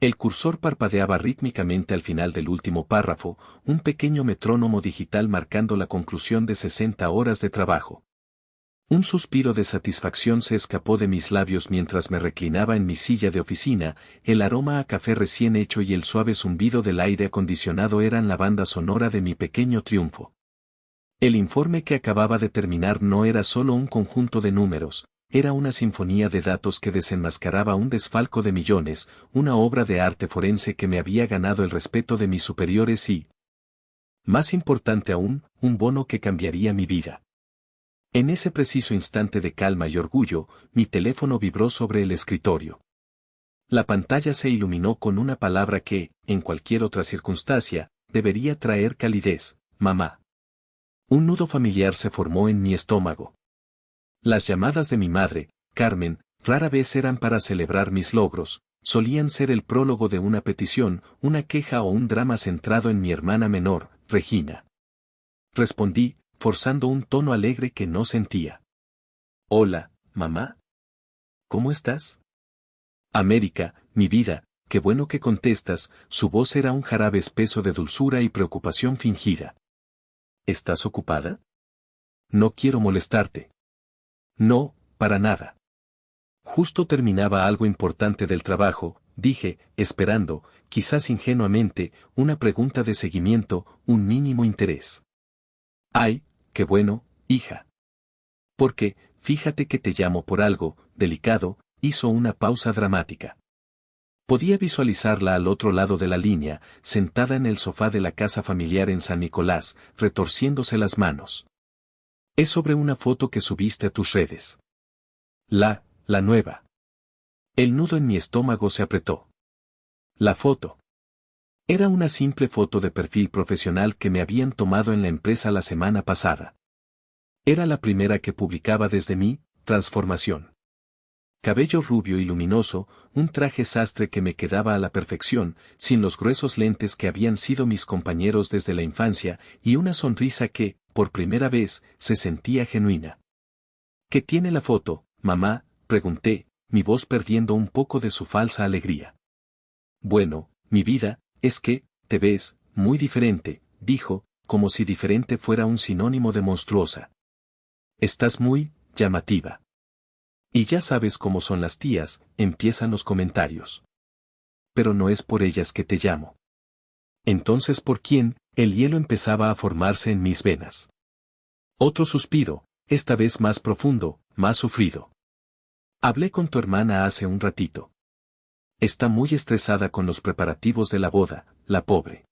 El cursor parpadeaba rítmicamente al final del último párrafo, un pequeño metrónomo digital marcando la conclusión de 60 horas de trabajo. Un suspiro de satisfacción se escapó de mis labios mientras me reclinaba en mi silla de oficina, el aroma a café recién hecho y el suave zumbido del aire acondicionado eran la banda sonora de mi pequeño triunfo. El informe que acababa de terminar no era solo un conjunto de números, era una sinfonía de datos que desenmascaraba un desfalco de millones, una obra de arte forense que me había ganado el respeto de mis superiores y, más importante aún, un bono que cambiaría mi vida. En ese preciso instante de calma y orgullo, mi teléfono vibró sobre el escritorio. La pantalla se iluminó con una palabra que, en cualquier otra circunstancia, debería traer calidez: mamá. Un nudo familiar se formó en mi estómago. Las llamadas de mi madre, Carmen, rara vez eran para celebrar mis logros, solían ser el prólogo de una petición, una queja o un drama centrado en mi hermana menor, Regina. Respondí, forzando un tono alegre que no sentía. Hola, mamá. ¿Cómo estás? América, mi vida, qué bueno que contestas. Su voz era un jarabe espeso de dulzura y preocupación fingida. ¿Estás ocupada? No quiero molestarte. No, para nada. Justo terminaba algo importante del trabajo, dije, esperando, quizás ingenuamente, una pregunta de seguimiento, un mínimo interés. Ay, qué bueno, hija. Porque, fíjate que te llamo por algo, delicado, hizo una pausa dramática. Podía visualizarla al otro lado de la línea, sentada en el sofá de la casa familiar en San Nicolás, retorciéndose las manos. Es sobre una foto que subiste a tus redes. La nueva. El nudo en mi estómago se apretó. La foto. Era una simple foto de perfil profesional que me habían tomado en la empresa la semana pasada. Era la primera que publicaba desde mi transformación. Cabello rubio y luminoso, un traje sastre que me quedaba a la perfección, sin los gruesos lentes que habían sido mis compañeros desde la infancia, y una sonrisa que, por primera vez, se sentía genuina. ¿Qué tiene la foto, mamá?, pregunté, mi voz perdiendo un poco de su falsa alegría. Bueno, mi vida, es que, te ves, muy diferente, dijo, como si diferente fuera un sinónimo de monstruosa. Estás muy llamativa. Y ya sabes cómo son las tías, empiezan los comentarios. Pero no es por ellas que te llamo. Entonces, ¿por quién? El hielo empezaba a formarse en mis venas. Otro suspiro, esta vez más profundo, más sufrido. Hablé con tu hermana hace un ratito. Está muy estresada con los preparativos de la boda, la pobre.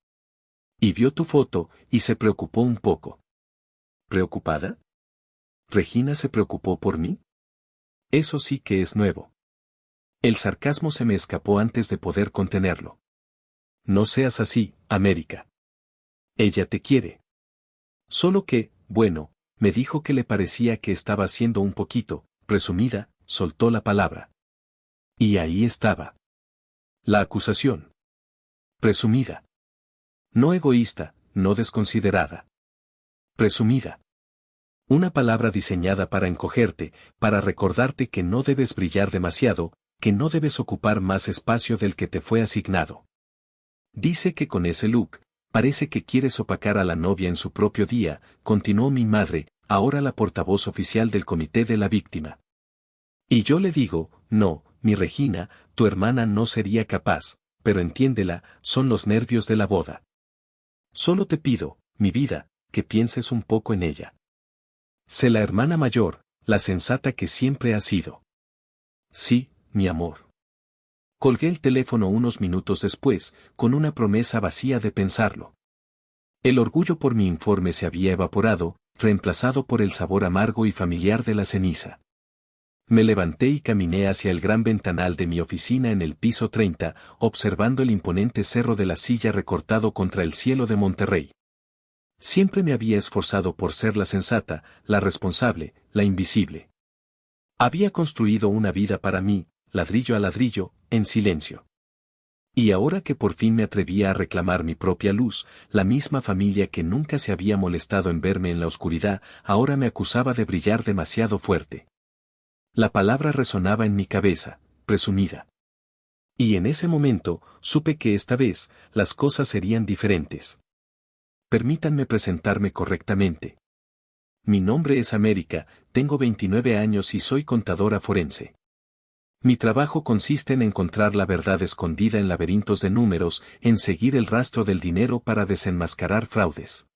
Y vio tu foto, y se preocupó un poco. ¿Preocupada? ¿Regina se preocupó por mí? Eso sí que es nuevo. El sarcasmo se me escapó antes de poder contenerlo. No seas así, América. Ella te quiere. Solo que, bueno, me dijo que le parecía que estaba siendo un poquito, presumida, soltó la palabra. Y ahí estaba. La acusación. Presumida. No egoísta, no desconsiderada. Presumida. Una palabra diseñada para encogerte, para recordarte que no debes brillar demasiado, que no debes ocupar más espacio del que te fue asignado. Dice que con ese look, parece que quieres opacar a la novia en su propio día, continuó mi madre, ahora la portavoz oficial del comité de la víctima. Y yo le digo, no, mi Regina, tu hermana no sería capaz, pero entiéndela, son los nervios de la boda. Solo te pido, mi vida, que pienses un poco en ella. Sé la hermana mayor, la sensata que siempre has sido. Sí, mi amor. Colgué el teléfono unos minutos después, con una promesa vacía de pensarlo. El orgullo por mi informe se había evaporado, reemplazado por el sabor amargo y familiar de la ceniza. Me levanté y caminé hacia el gran ventanal de mi oficina en el piso 30, observando el imponente cerro de la Silla recortado contra el cielo de Monterrey. Siempre me había esforzado por ser la sensata, la responsable, la invisible. Había construido una vida para mí, ladrillo a ladrillo, en silencio. Y ahora que por fin me atrevía a reclamar mi propia luz, la misma familia que nunca se había molestado en verme en la oscuridad, ahora me acusaba de brillar demasiado fuerte. La palabra resonaba en mi cabeza, presumida. Y en ese momento, supe que esta vez, las cosas serían diferentes. Permítanme presentarme correctamente. Mi nombre es América, tengo 29 años y soy contadora forense. Mi trabajo consiste en encontrar la verdad escondida en laberintos de números, en seguir el rastro del dinero para desenmascarar fraudes.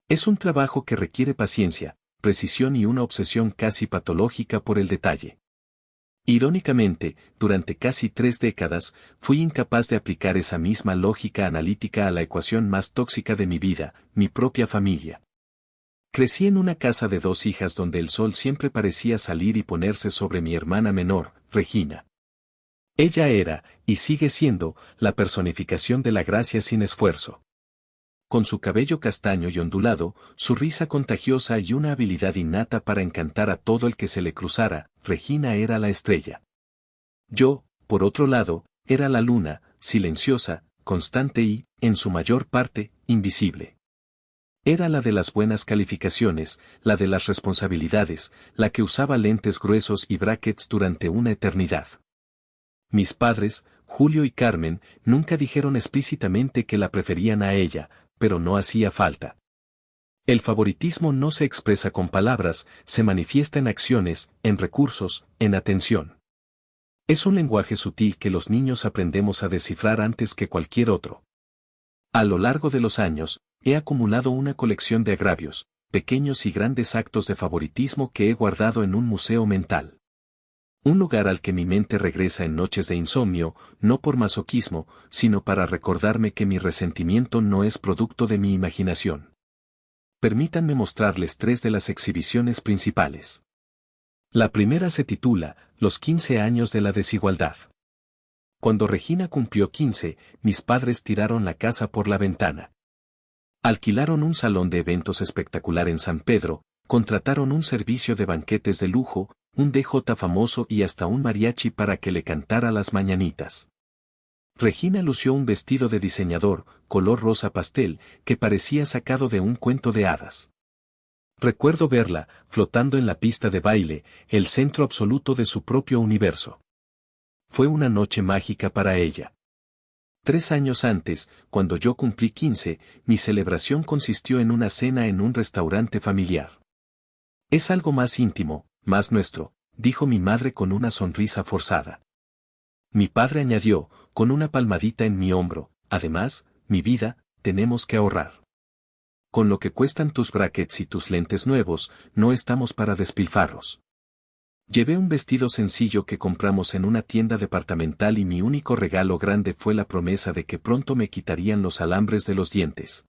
Es un trabajo que requiere paciencia, precisión y una obsesión casi patológica por el detalle. Irónicamente, durante casi 3 décadas, fui incapaz de aplicar esa misma lógica analítica a la ecuación más tóxica de mi vida, mi propia familia. Crecí en una casa de 2 hijas donde el sol siempre parecía salir y ponerse sobre mi hermana menor, Regina. Ella era, y sigue siendo, la personificación de la gracia sin esfuerzo. Con su cabello castaño y ondulado, su risa contagiosa y una habilidad innata para encantar a todo el que se le cruzara, Regina era la estrella. Yo, por otro lado, era la luna, silenciosa, constante y, en su mayor parte, invisible. Era la de las buenas calificaciones, la de las responsabilidades, la que usaba lentes gruesos y brackets durante una eternidad. Mis padres, Julio y Carmen, nunca dijeron explícitamente que la preferían a ella, pero no hacía falta. El favoritismo no se expresa con palabras, se manifiesta en acciones, en recursos, en atención. Es un lenguaje sutil que los niños aprendemos a descifrar antes que cualquier otro. A lo largo de los años, he acumulado una colección de agravios, pequeños y grandes actos de favoritismo que he guardado en un museo mental. Un lugar al que mi mente regresa en noches de insomnio, no por masoquismo, sino para recordarme que mi resentimiento no es producto de mi imaginación. Permítanme mostrarles 3 de las exhibiciones principales. La primera se titula, Los 15 años de la desigualdad. Cuando Regina cumplió 15, mis padres tiraron la casa por la ventana. Alquilaron un salón de eventos espectacular en San Pedro, contrataron un servicio de banquetes de lujo, un DJ famoso y hasta un mariachi para que le cantara las mañanitas. Regina lució un vestido de diseñador, color rosa pastel, que parecía sacado de un cuento de hadas. Recuerdo verla, flotando en la pista de baile, el centro absoluto de su propio universo. Fue una noche mágica para ella. 3 años antes, cuando yo cumplí 15, mi celebración consistió en una cena en un restaurante familiar. Es algo más íntimo, más nuestro, dijo mi madre con una sonrisa forzada. Mi padre añadió, con una palmadita en mi hombro, además, mi vida, tenemos que ahorrar. Con lo que cuestan tus brackets y tus lentes nuevos, no estamos para despilfarros. Llevé un vestido sencillo que compramos en una tienda departamental y mi único regalo grande fue la promesa de que pronto me quitarían los alambres de los dientes.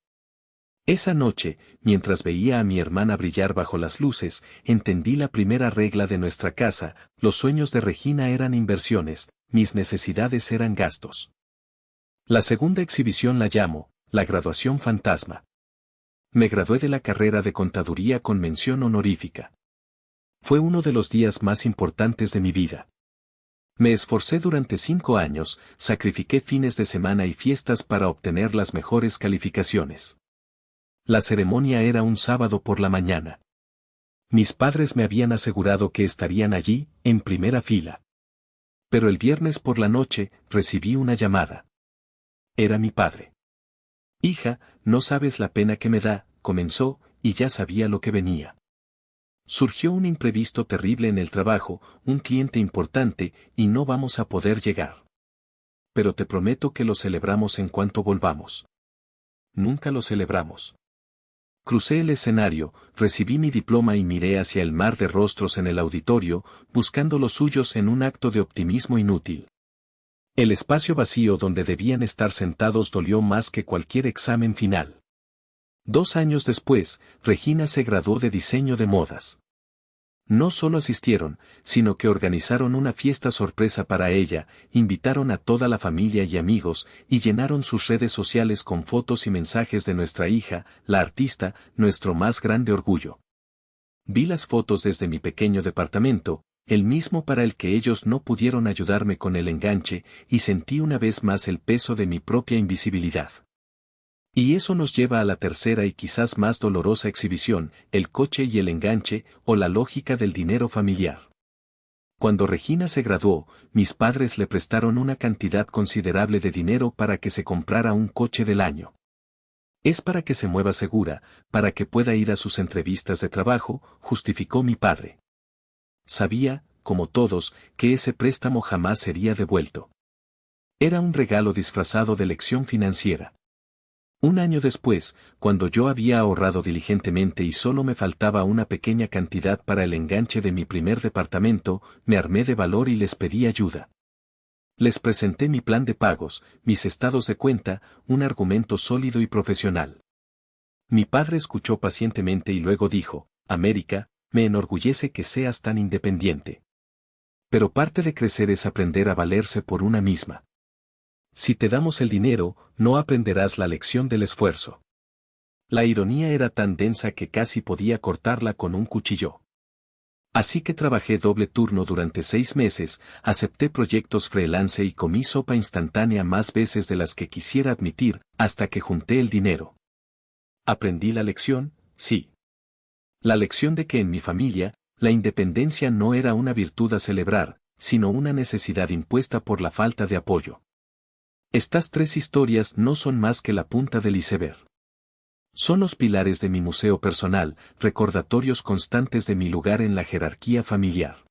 Esa noche, mientras veía a mi hermana brillar bajo las luces, entendí la primera regla de nuestra casa: los sueños de Regina eran inversiones, mis necesidades eran gastos. La segunda exhibición la llamo, la graduación fantasma. Me gradué de la carrera de contaduría con mención honorífica. Fue uno de los días más importantes de mi vida. Me esforcé durante 5 años, sacrifiqué fines de semana y fiestas para obtener las mejores calificaciones. La ceremonia era un sábado por la mañana. Mis padres me habían asegurado que estarían allí, en primera fila. Pero el viernes por la noche, recibí una llamada. Era mi padre. Hija, no sabes la pena que me da, comenzó, y ya sabía lo que venía. Surgió un imprevisto terrible en el trabajo, un cliente importante, y no vamos a poder llegar. Pero te prometo que lo celebramos en cuanto volvamos. Nunca lo celebramos. Crucé el escenario, recibí mi diploma y miré hacia el mar de rostros en el auditorio, buscando los suyos en un acto de optimismo inútil. El espacio vacío donde debían estar sentados dolió más que cualquier examen final. 2 años después, Regina se graduó de diseño de modas. No solo asistieron, sino que organizaron una fiesta sorpresa para ella, invitaron a toda la familia y amigos, y llenaron sus redes sociales con fotos y mensajes de nuestra hija, la artista, nuestro más grande orgullo. Vi las fotos desde mi pequeño departamento, el mismo para el que ellos no pudieron ayudarme con el enganche, y sentí una vez más el peso de mi propia invisibilidad. Y eso nos lleva a la tercera y quizás más dolorosa exhibición, el coche y el enganche, o la lógica del dinero familiar. Cuando Regina se graduó, mis padres le prestaron una cantidad considerable de dinero para que se comprara un coche del año. Es para que se mueva segura, para que pueda ir a sus entrevistas de trabajo, justificó mi padre. Sabía, como todos, que ese préstamo jamás sería devuelto. Era un regalo disfrazado de lección financiera. Un año después, cuando yo había ahorrado diligentemente y solo me faltaba una pequeña cantidad para el enganche de mi primer departamento, me armé de valor y les pedí ayuda. Les presenté mi plan de pagos, mis estados de cuenta, un argumento sólido y profesional. Mi padre escuchó pacientemente y luego dijo, América, me enorgullece que seas tan independiente. Pero parte de crecer es aprender a valerse por una misma. Si te damos el dinero, no aprenderás la lección del esfuerzo. La ironía era tan densa que casi podía cortarla con un cuchillo. Así que trabajé doble turno durante 6 meses, acepté proyectos freelance y comí sopa instantánea más veces de las que quisiera admitir, hasta que junté el dinero. ¿Aprendí la lección? Sí. La lección de que en mi familia, la independencia no era una virtud a celebrar, sino una necesidad impuesta por la falta de apoyo. Estas 3 historias no son más que la punta del iceberg. Son los pilares de mi museo personal, recordatorios constantes de mi lugar en la jerarquía familiar.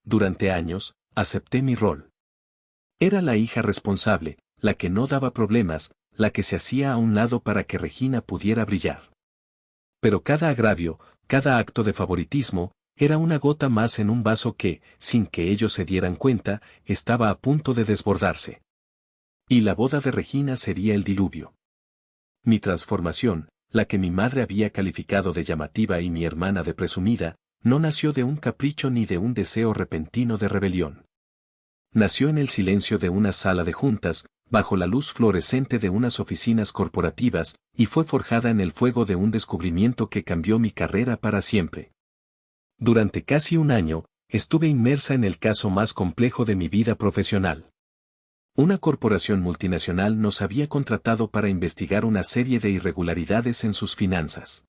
Durante años, acepté mi rol. Era la hija responsable, la que no daba problemas, la que se hacía a un lado para que Regina pudiera brillar. Pero cada agravio, cada acto de favoritismo, era una gota más en un vaso que, sin que ellos se dieran cuenta, estaba a punto de desbordarse. Y la boda de Regina sería el diluvio. Mi transformación, la que mi madre había calificado de llamativa y mi hermana de presumida, no nació de un capricho ni de un deseo repentino de rebelión. Nació en el silencio de una sala de juntas, bajo la luz fluorescente de unas oficinas corporativas, y fue forjada en el fuego de un descubrimiento que cambió mi carrera para siempre. Durante casi un año, estuve inmersa en el caso más complejo de mi vida profesional. Una corporación multinacional nos había contratado para investigar una serie de irregularidades en sus finanzas.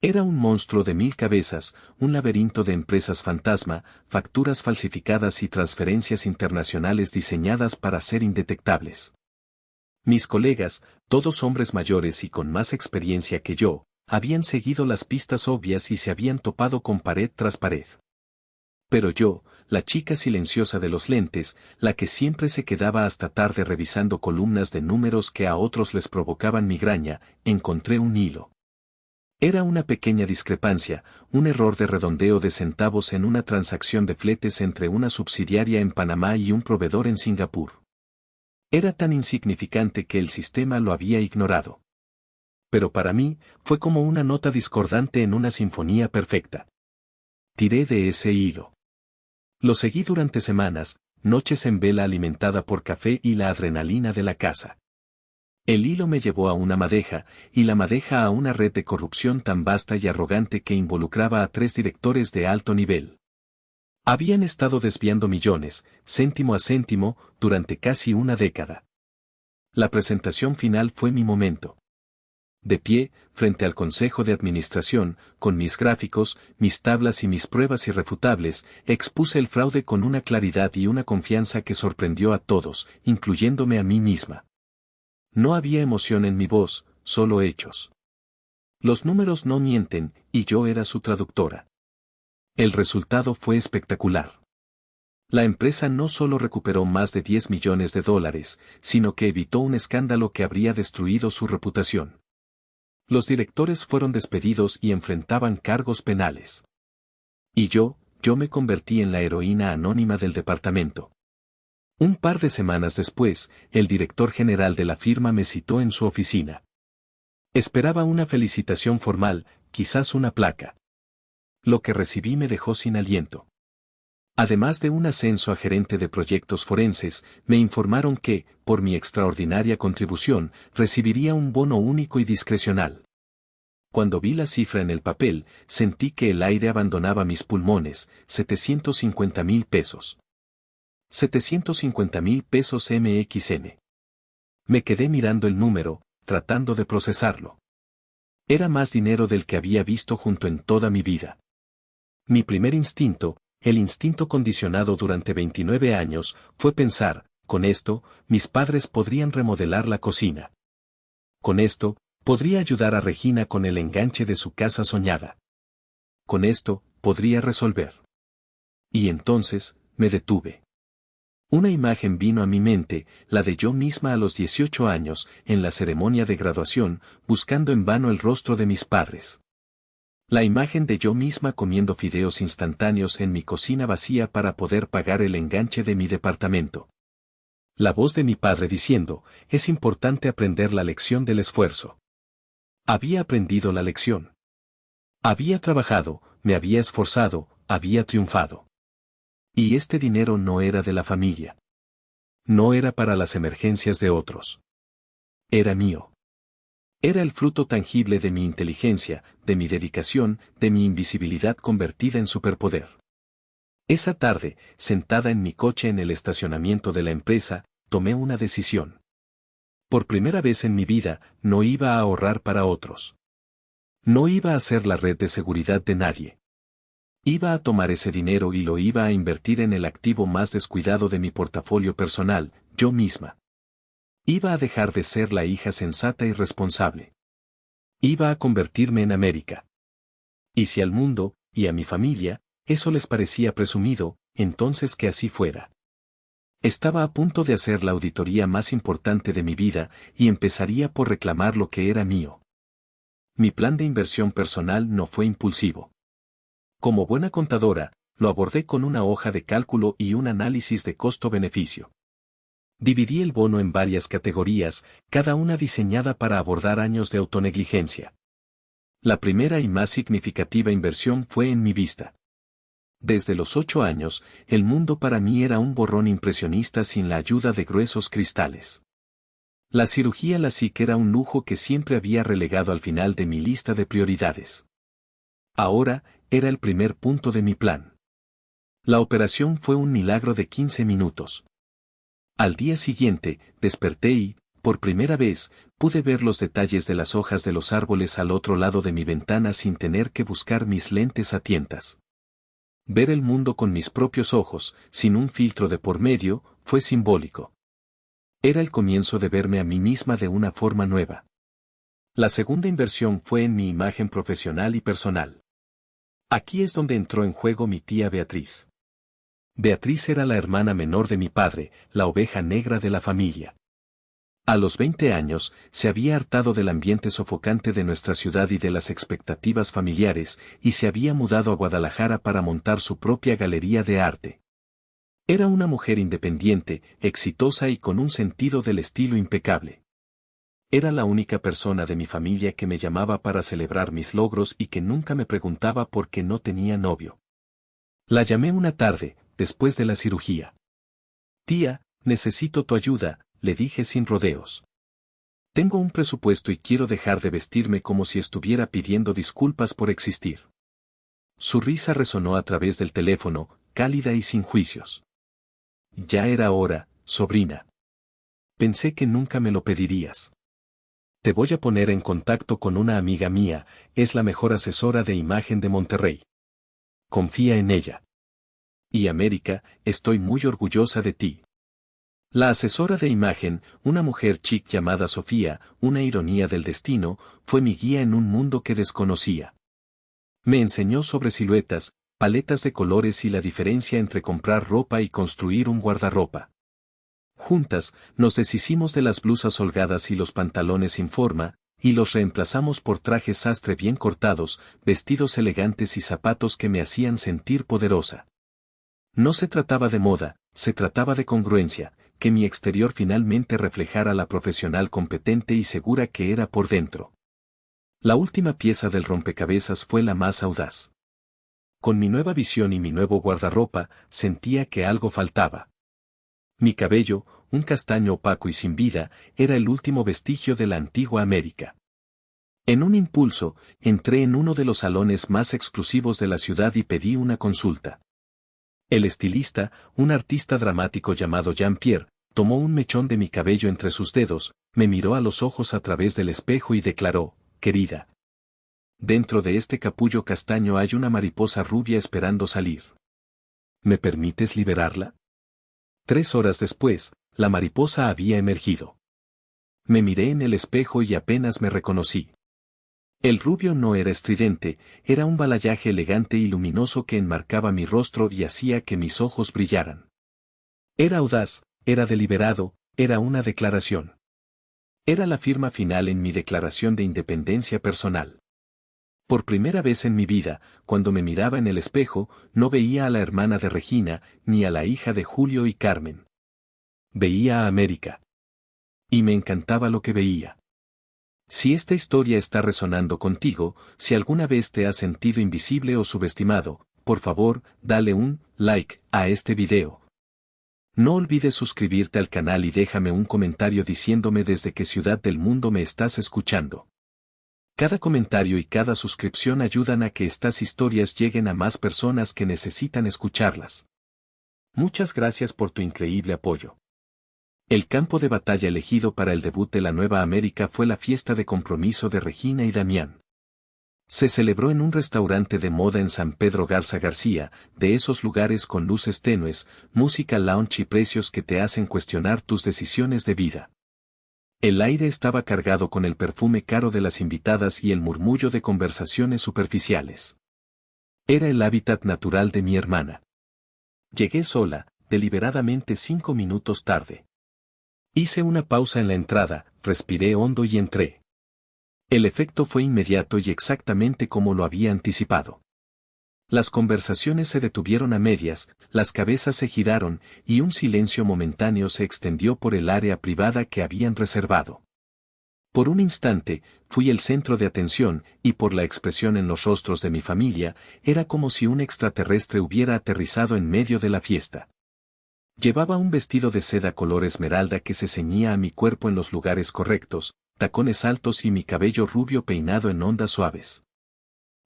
Era un monstruo de 1000 cabezas, un laberinto de empresas fantasma, facturas falsificadas y transferencias internacionales diseñadas para ser indetectables. Mis colegas, todos hombres mayores y con más experiencia que yo, habían seguido las pistas obvias y se habían topado con pared tras pared. Pero yo, la chica silenciosa de los lentes, la que siempre se quedaba hasta tarde revisando columnas de números que a otros les provocaban migraña, encontré un hilo. Era una pequeña discrepancia, un error de redondeo de centavos en una transacción de fletes entre una subsidiaria en Panamá y un proveedor en Singapur. Era tan insignificante que el sistema lo había ignorado. Pero para mí, fue como una nota discordante en una sinfonía perfecta. Tiré de ese hilo. Lo seguí durante semanas, noches en vela alimentada por café y la adrenalina de la caza. El hilo me llevó a una madeja, y la madeja a una red de corrupción tan vasta y arrogante que involucraba a 3 directores de alto nivel. Habían estado desviando millones, céntimo a céntimo, durante casi una década. La presentación final fue mi momento. De pie, frente al Consejo de Administración, con mis gráficos, mis tablas y mis pruebas irrefutables, expuse el fraude con una claridad y una confianza que sorprendió a todos, incluyéndome a mí misma. No había emoción en mi voz, solo hechos. Los números no mienten, y yo era su traductora. El resultado fue espectacular. La empresa no solo recuperó más de $10 millones, sino que evitó un escándalo que habría destruido su reputación. Los directores fueron despedidos y enfrentaban cargos penales. Y yo me convertí en la heroína anónima del departamento. Un par de semanas después, el director general de la firma me citó en su oficina. Esperaba una felicitación formal, quizás una placa. Lo que recibí me dejó sin aliento. Además de un ascenso a gerente de proyectos forenses, me informaron que, por mi extraordinaria contribución, recibiría un bono único y discrecional. Cuando vi la cifra en el papel, sentí que el aire abandonaba mis pulmones, 750,000 pesos. 750,000 pesos MXN. Me quedé mirando el número, tratando de procesarlo. Era más dinero del que había visto junto en toda mi vida. Mi primer instinto, el instinto condicionado durante 29 años, fue pensar, con esto, mis padres podrían remodelar la cocina. Con esto, podría ayudar a Regina con el enganche de su casa soñada. Con esto, podría resolver. Y entonces, me detuve. Una imagen vino a mi mente, la de yo misma a los 18 años, en la ceremonia de graduación, buscando en vano el rostro de mis padres. La imagen de yo misma comiendo fideos instantáneos en mi cocina vacía para poder pagar el enganche de mi departamento. La voz de mi padre diciendo, es importante aprender la lección del esfuerzo. Había aprendido la lección. Había trabajado, me había esforzado, había triunfado. Y este dinero no era de la familia. No era para las emergencias de otros. Era mío. Era el fruto tangible de mi inteligencia, de mi dedicación, de mi invisibilidad convertida en superpoder. Esa tarde, sentada en mi coche en el estacionamiento de la empresa, tomé una decisión. Por primera vez en mi vida, no iba a ahorrar para otros. No iba a ser la red de seguridad de nadie. Iba a tomar ese dinero y lo iba a invertir en el activo más descuidado de mi portafolio personal, yo misma. Iba a dejar de ser la hija sensata y responsable. Iba a convertirme en América. Y si al mundo, y a mi familia, eso les parecía presumido, entonces que así fuera. Estaba a punto de hacer la auditoría más importante de mi vida, y empezaría por reclamar lo que era mío. Mi plan de inversión personal no fue impulsivo. Como buena contadora, lo abordé con una hoja de cálculo y un análisis de costo-beneficio. Dividí el bono en varias categorías, cada una diseñada para abordar años de autonegligencia. La primera y más significativa inversión fue en mi vista. Desde los 8 años, el mundo para mí era un borrón impresionista sin la ayuda de gruesos cristales. La cirugía LASIK era un lujo que siempre había relegado al final de mi lista de prioridades. Ahora, era el primer punto de mi plan. La operación fue un milagro de 15 minutos. Al día siguiente, desperté y, por primera vez, pude ver los detalles de las hojas de los árboles al otro lado de mi ventana sin tener que buscar mis lentes a tientas. Ver el mundo con mis propios ojos, sin un filtro de por medio, fue simbólico. Era el comienzo de verme a mí misma de una forma nueva. La segunda inversión fue en mi imagen profesional y personal. Aquí es donde entró en juego mi tía Beatriz. Beatriz era la hermana menor de mi padre, la oveja negra de la familia. A los 20 años, se había hartado del ambiente sofocante de nuestra ciudad y de las expectativas familiares, y se había mudado a Guadalajara para montar su propia galería de arte. Era una mujer independiente, exitosa y con un sentido del estilo impecable. Era la única persona de mi familia que me llamaba para celebrar mis logros y que nunca me preguntaba por qué no tenía novio. La llamé una tarde, después de la cirugía. Tía, necesito tu ayuda, le dije sin rodeos. Tengo un presupuesto y quiero dejar de vestirme como si estuviera pidiendo disculpas por existir. Su risa resonó a través del teléfono, cálida y sin juicios. Ya era hora, sobrina. Pensé que nunca me lo pedirías. Te voy a poner en contacto con una amiga mía, es la mejor asesora de imagen de Monterrey. Confía en ella. Y América, estoy muy orgullosa de ti. La asesora de imagen, una mujer chic llamada Sofía, una ironía del destino, fue mi guía en un mundo que desconocía. Me enseñó sobre siluetas, paletas de colores y la diferencia entre comprar ropa y construir un guardarropa. Juntas, nos deshicimos de las blusas holgadas y los pantalones sin forma, y los reemplazamos por trajes sastre bien cortados, vestidos elegantes y zapatos que me hacían sentir poderosa. No se trataba de moda, se trataba de congruencia, que mi exterior finalmente reflejara la profesional competente y segura que era por dentro. La última pieza del rompecabezas fue la más audaz. Con mi nueva visión y mi nuevo guardarropa, sentía que algo faltaba. Mi cabello, un castaño opaco y sin vida, era el último vestigio de la antigua América. En un impulso, entré en uno de los salones más exclusivos de la ciudad y pedí una consulta. El estilista, un artista dramático llamado Jean-Pierre, tomó un mechón de mi cabello entre sus dedos, me miró a los ojos a través del espejo y declaró, querida. Dentro de este capullo castaño hay una mariposa rubia esperando salir. ¿Me permites liberarla? 3 horas después, la mariposa había emergido. Me miré en el espejo y apenas me reconocí. El rubio no era estridente, era un balayage elegante y luminoso que enmarcaba mi rostro y hacía que mis ojos brillaran. Era audaz, era deliberado, era una declaración. Era la firma final en mi declaración de independencia personal. Por primera vez en mi vida, cuando me miraba en el espejo, no veía a la hermana de Regina, ni a la hija de Julio y Carmen. Veía a América. Y me encantaba lo que veía. Si esta historia está resonando contigo, si alguna vez te has sentido invisible o subestimado, por favor, dale un like a este video. No olvides suscribirte al canal y déjame un comentario diciéndome desde qué ciudad del mundo me estás escuchando. Cada comentario y cada suscripción ayudan a que estas historias lleguen a más personas que necesitan escucharlas. Muchas gracias por tu increíble apoyo. El campo de batalla elegido para el debut de la Nueva América fue la fiesta de compromiso de Regina y Damián. Se celebró en un restaurante de moda en San Pedro Garza García, de esos lugares con luces tenues, música lounge y precios que te hacen cuestionar tus decisiones de vida. El aire estaba cargado con el perfume caro de las invitadas y el murmullo de conversaciones superficiales. Era el hábitat natural de mi hermana. Llegué sola, deliberadamente 5 minutos tarde. Hice una pausa en la entrada, respiré hondo y entré. El efecto fue inmediato y exactamente como lo había anticipado. Las conversaciones se detuvieron a medias, las cabezas se giraron, y un silencio momentáneo se extendió por el área privada que habían reservado. Por un instante, fui el centro de atención, y por la expresión en los rostros de mi familia, era como si un extraterrestre hubiera aterrizado en medio de la fiesta. Llevaba un vestido de seda color esmeralda que se ceñía a mi cuerpo en los lugares correctos, tacones altos y mi cabello rubio peinado en ondas suaves.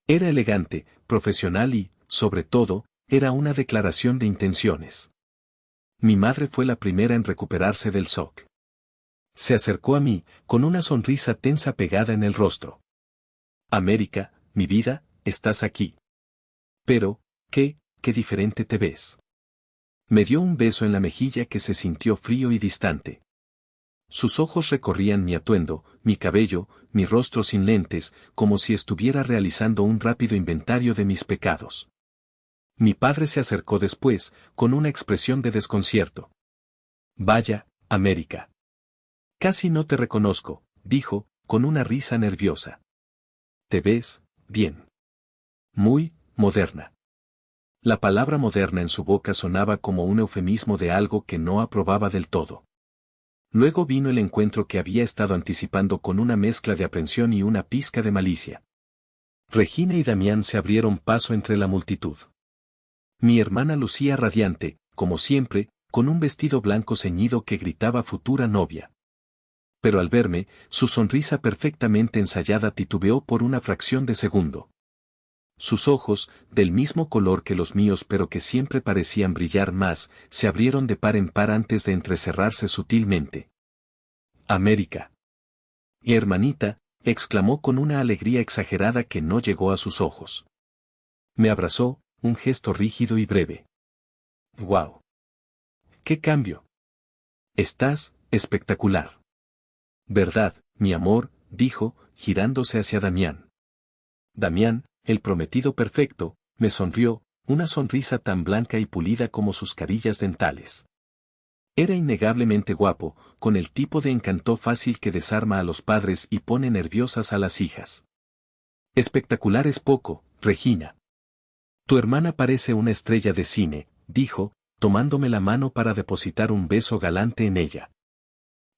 Era elegante, profesional y, sobre todo, era una declaración de intenciones. Mi madre fue la primera en recuperarse del shock. Se acercó a mí, con una sonrisa tensa pegada en el rostro. América, mi vida, estás aquí. Pero, qué diferente te ves. Me dio un beso en la mejilla que se sintió frío y distante. Sus ojos recorrían mi atuendo, mi cabello, mi rostro sin lentes, como si estuviera realizando un rápido inventario de mis pecados. Mi padre se acercó después, con una expresión de desconcierto. Vaya, América. Casi no te reconozco, dijo, con una risa nerviosa. Te ves, bien. Muy, moderna. La palabra moderna en su boca sonaba como un eufemismo de algo que no aprobaba del todo. Luego vino el encuentro que había estado anticipando con una mezcla de aprensión y una pizca de malicia. Regina y Damián se abrieron paso entre la multitud. Mi hermana lucía radiante, como siempre, con un vestido blanco ceñido que gritaba futura novia. Pero al verme, su sonrisa perfectamente ensayada titubeó por una fracción de segundo. Sus ojos, del mismo color que los míos pero que siempre parecían brillar más, se abrieron de par en par antes de entrecerrarse sutilmente. América. Mi hermanita, exclamó con una alegría exagerada que no llegó a sus ojos. Me abrazó, un gesto rígido y breve. ¡Guau! ¡Qué cambio! Estás, espectacular. ¿Verdad, mi amor?, dijo, girándose hacia Damián. Damián, el prometido perfecto, me sonrió, una sonrisa tan blanca y pulida como sus carillas dentales. Era innegablemente guapo, con el tipo de encanto fácil que desarma a los padres y pone nerviosas a las hijas. Espectacular es poco, Regina. Tu hermana parece una estrella de cine, dijo, tomándome la mano para depositar un beso galante en ella.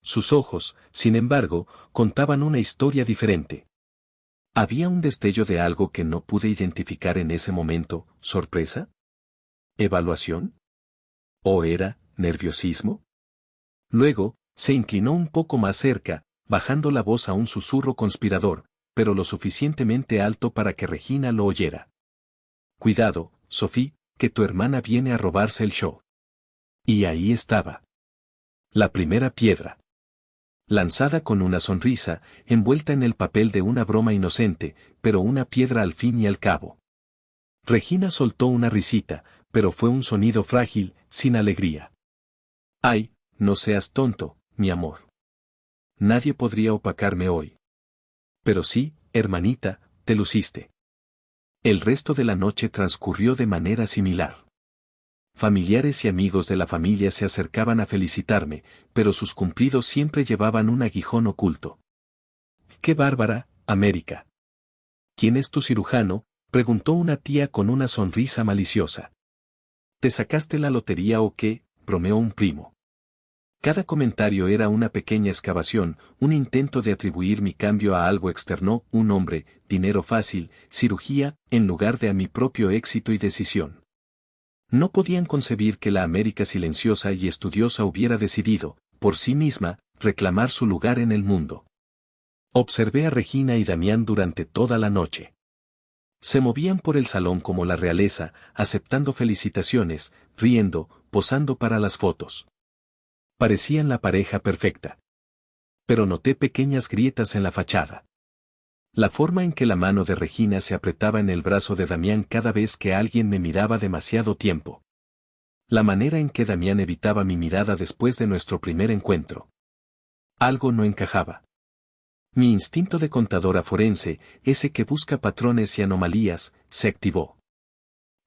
Sus ojos, sin embargo, contaban una historia diferente. Había un destello de algo que no pude identificar en ese momento, ¿sorpresa? ¿Evaluación? ¿O era nerviosismo? Luego, se inclinó un poco más cerca, bajando la voz a un susurro conspirador, pero lo suficientemente alto para que Regina lo oyera. Cuidado, Sophie, que tu hermana viene a robarse el show. Y ahí estaba. La primera piedra. Lanzada con una sonrisa, envuelta en el papel de una broma inocente, pero una piedra al fin y al cabo. Regina soltó una risita, pero fue un sonido frágil, sin alegría. Ay, no seas tonto, mi amor. Nadie podría opacarme hoy. Pero sí, hermanita, te luciste. El resto de la noche transcurrió de manera similar. Familiares y amigos de la familia se acercaban a felicitarme, pero sus cumplidos siempre llevaban un aguijón oculto. ¡Qué bárbara, América! ¿Quién es tu cirujano?, preguntó una tía con una sonrisa maliciosa. ¿Te sacaste la lotería o qué?, bromeó un primo. Cada comentario era una pequeña excavación, un intento de atribuir mi cambio a algo externo, un hombre, dinero fácil, cirugía, en lugar de a mi propio éxito y decisión. No podían concebir que la América silenciosa y estudiosa hubiera decidido, por sí misma, reclamar su lugar en el mundo. Observé a Regina y Damián durante toda la noche. Se movían por el salón como la realeza, aceptando felicitaciones, riendo, posando para las fotos. Parecían la pareja perfecta. Pero noté pequeñas grietas en la fachada. La forma en que la mano de Regina se apretaba en el brazo de Damián cada vez que alguien me miraba demasiado tiempo. La manera en que Damián evitaba mi mirada después de nuestro primer encuentro. Algo no encajaba. Mi instinto de contadora forense, ese que busca patrones y anomalías, se activó.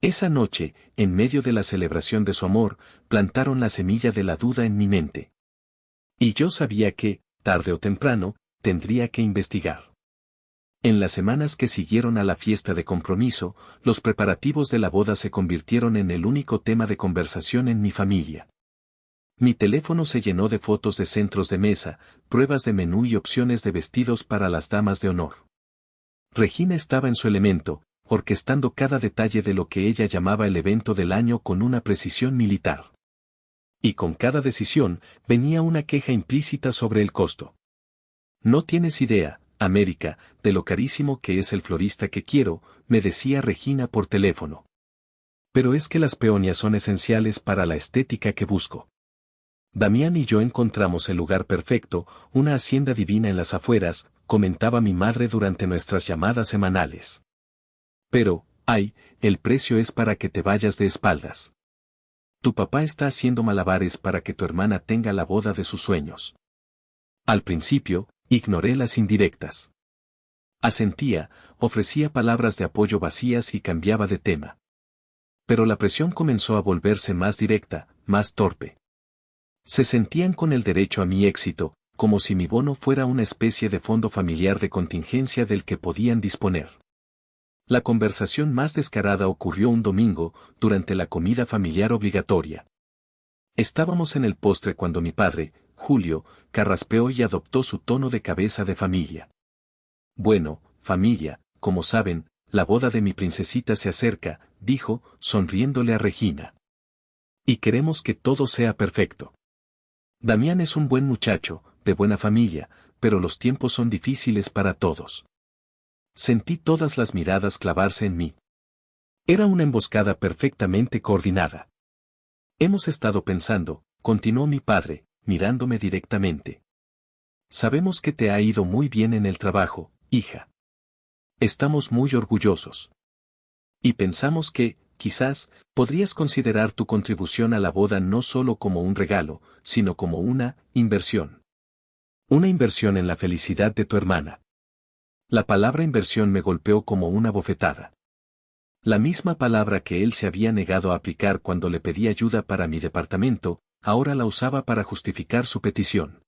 Esa noche, en medio de la celebración de su amor, plantaron la semilla de la duda en mi mente. Y yo sabía que, tarde o temprano, tendría que investigar. En las semanas que siguieron a la fiesta de compromiso, los preparativos de la boda se convirtieron en el único tema de conversación en mi familia. Mi teléfono se llenó de fotos de centros de mesa, pruebas de menú y opciones de vestidos para las damas de honor. Regina estaba en su elemento, orquestando cada detalle de lo que ella llamaba el evento del año con una precisión militar. Y con cada decisión, venía una queja implícita sobre el costo. No tienes idea, América, de lo carísimo que es el florista que quiero, me decía Regina por teléfono. Pero es que las peonias son esenciales para la estética que busco. Damián y yo encontramos el lugar perfecto, una hacienda divina en las afueras, comentaba mi madre durante nuestras llamadas semanales. Pero, ay, el precio es para que te vayas de espaldas. Tu papá está haciendo malabares para que tu hermana tenga la boda de sus sueños. Al principio, ignoré las indirectas. Asentía, ofrecía palabras de apoyo vacías y cambiaba de tema. Pero la presión comenzó a volverse más directa, más torpe. Se sentían con el derecho a mi éxito, como si mi bono fuera una especie de fondo familiar de contingencia del que podían disponer. La conversación más descarada ocurrió un domingo, durante la comida familiar obligatoria. Estábamos en el postre cuando mi padre, Julio, carraspeó y adoptó su tono de cabeza de familia. Bueno, familia, como saben, la boda de mi princesita se acerca, dijo, sonriéndole a Regina. Y queremos que todo sea perfecto. Damián es un buen muchacho, de buena familia, pero los tiempos son difíciles para todos. Sentí todas las miradas clavarse en mí. Era una emboscada perfectamente coordinada. Hemos estado pensando, continuó mi padre, mirándome directamente. Sabemos que te ha ido muy bien en el trabajo, hija. Estamos muy orgullosos. Y pensamos que, quizás, podrías considerar tu contribución a la boda no solo como un regalo, sino como una inversión. Una inversión en la felicidad de tu hermana. La palabra inversión me golpeó como una bofetada. La misma palabra que él se había negado a aplicar cuando le pedí ayuda para mi departamento, ahora la usaba para justificar su petición.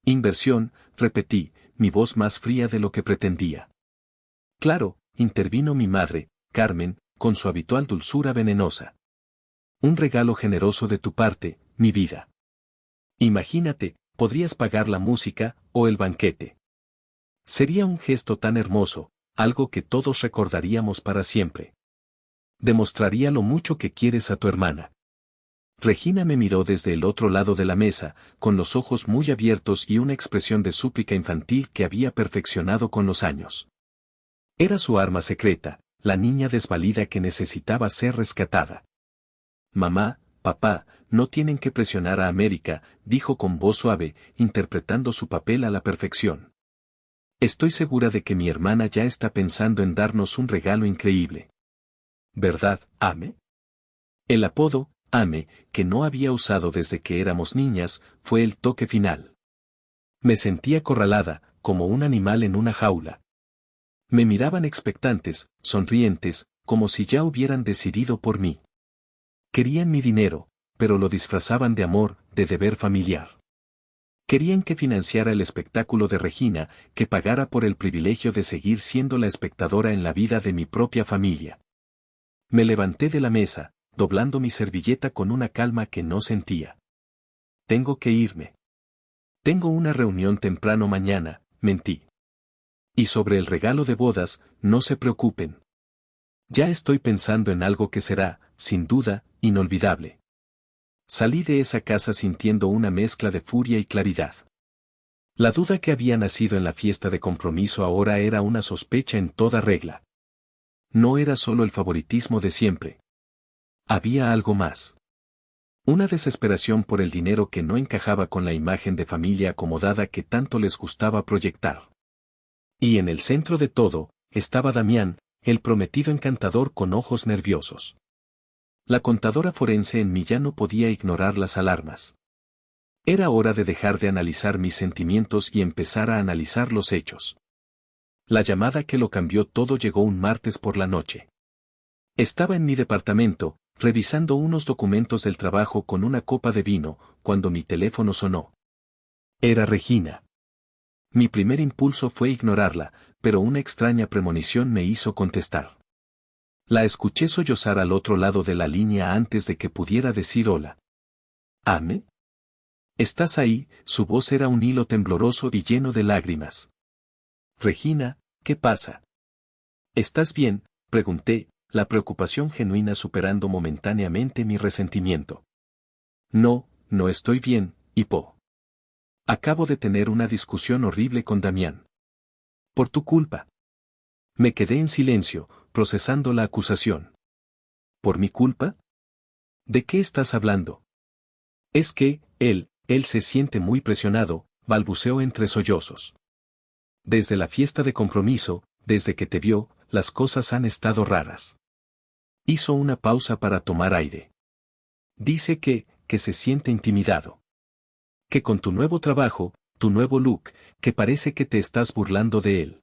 Inversión, repetí, mi voz más fría de lo que pretendía. Claro, intervino mi madre, Carmen, con su habitual dulzura venenosa. Un regalo generoso de tu parte, mi vida. Imagínate, podrías pagar la música, o el banquete. Sería un gesto tan hermoso, algo que todos recordaríamos para siempre. Demostraría lo mucho que quieres a tu hermana. Regina me miró desde el otro lado de la mesa, con los ojos muy abiertos y una expresión de súplica infantil que había perfeccionado con los años. Era su arma secreta, la niña desvalida que necesitaba ser rescatada. Mamá, papá, no tienen que presionar a América, dijo con voz suave, interpretando su papel a la perfección. Estoy segura de que mi hermana ya está pensando en darnos un regalo increíble. ¿Verdad, Ame? El apodo, Ame, que no había usado desde que éramos niñas, fue el toque final. Me sentía acorralada, como un animal en una jaula. Me miraban expectantes, sonrientes, como si ya hubieran decidido por mí. Querían mi dinero, pero lo disfrazaban de amor, de deber familiar. Querían que financiara el espectáculo de Regina, que pagara por el privilegio de seguir siendo la espectadora en la vida de mi propia familia. Me levanté de la mesa, doblando mi servilleta con una calma que no sentía. Tengo que irme. Tengo una reunión temprano mañana, mentí. Y sobre el regalo de bodas, no se preocupen. Ya estoy pensando en algo que será, sin duda, inolvidable. Salí de esa casa sintiendo una mezcla de furia y claridad. La duda que había nacido en la fiesta de compromiso ahora era una sospecha en toda regla. No era solo el favoritismo de siempre. Había algo más. Una desesperación por el dinero que no encajaba con la imagen de familia acomodada que tanto les gustaba proyectar. Y en el centro de todo, estaba Damián, el prometido encantador con ojos nerviosos. La contadora forense en mí ya no podía ignorar las alarmas. Era hora de dejar de analizar mis sentimientos y empezar a analizar los hechos. La llamada que lo cambió todo llegó un martes por la noche. Estaba en mi departamento, revisando unos documentos del trabajo con una copa de vino, cuando mi teléfono sonó. Era Regina. Mi primer impulso fue ignorarla, pero una extraña premonición me hizo contestar. La escuché sollozar al otro lado de la línea antes de que pudiera decir hola. ¿Ame? ¿Estás ahí? Su voz era un hilo tembloroso y lleno de lágrimas. Regina, ¿qué pasa? ¿Estás bien?, pregunté, la preocupación genuina superando momentáneamente mi resentimiento. No, no estoy bien, hipo. Acabo de tener una discusión horrible con Damián. Por tu culpa. Me quedé en silencio, procesando la acusación. ¿Por mi culpa? ¿De qué estás hablando? Es que, él se siente muy presionado, balbuceó entre sollozos. Desde la fiesta de compromiso, desde que te vio, las cosas han estado raras. Hizo una pausa para tomar aire. Dice que se siente intimidado. Que con tu nuevo trabajo, tu nuevo look, que parece que te estás burlando de él.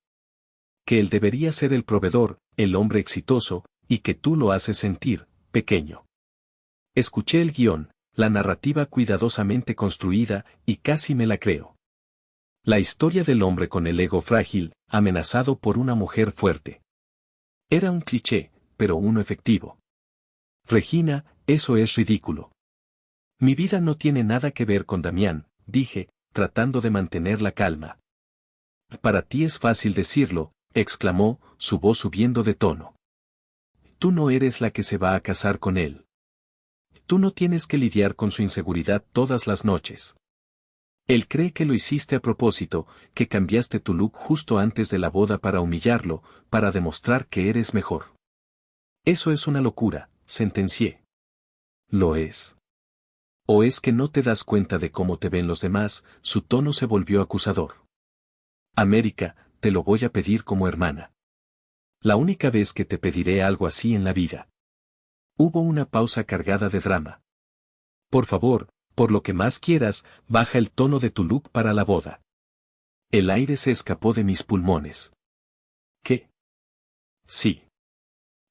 Que él debería ser el proveedor, el hombre exitoso, y que tú lo haces sentir, pequeño. Escuché el guión, la narrativa cuidadosamente construida, y casi me la creo. La historia del hombre con el ego frágil, amenazado por una mujer fuerte. Era un cliché, pero uno efectivo. Regina, eso es ridículo. Mi vida no tiene nada que ver con Damián, dije, tratando de mantener la calma. Para ti es fácil decirlo, exclamó, su voz subiendo de tono. Tú no eres la que se va a casar con él. Tú no tienes que lidiar con su inseguridad todas las noches. Él cree que lo hiciste a propósito, que cambiaste tu look justo antes de la boda para humillarlo, para demostrar que eres mejor. Eso es una locura, sentencié. Lo es. ¿O es que no te das cuenta de cómo te ven los demás? Su tono se volvió acusador. América, te lo voy a pedir como hermana. La única vez que te pediré algo así en la vida. Hubo una pausa cargada de drama. Por favor, por lo que más quieras, baja el tono de tu look para la boda. El aire se escapó de mis pulmones. ¿Qué? Sí.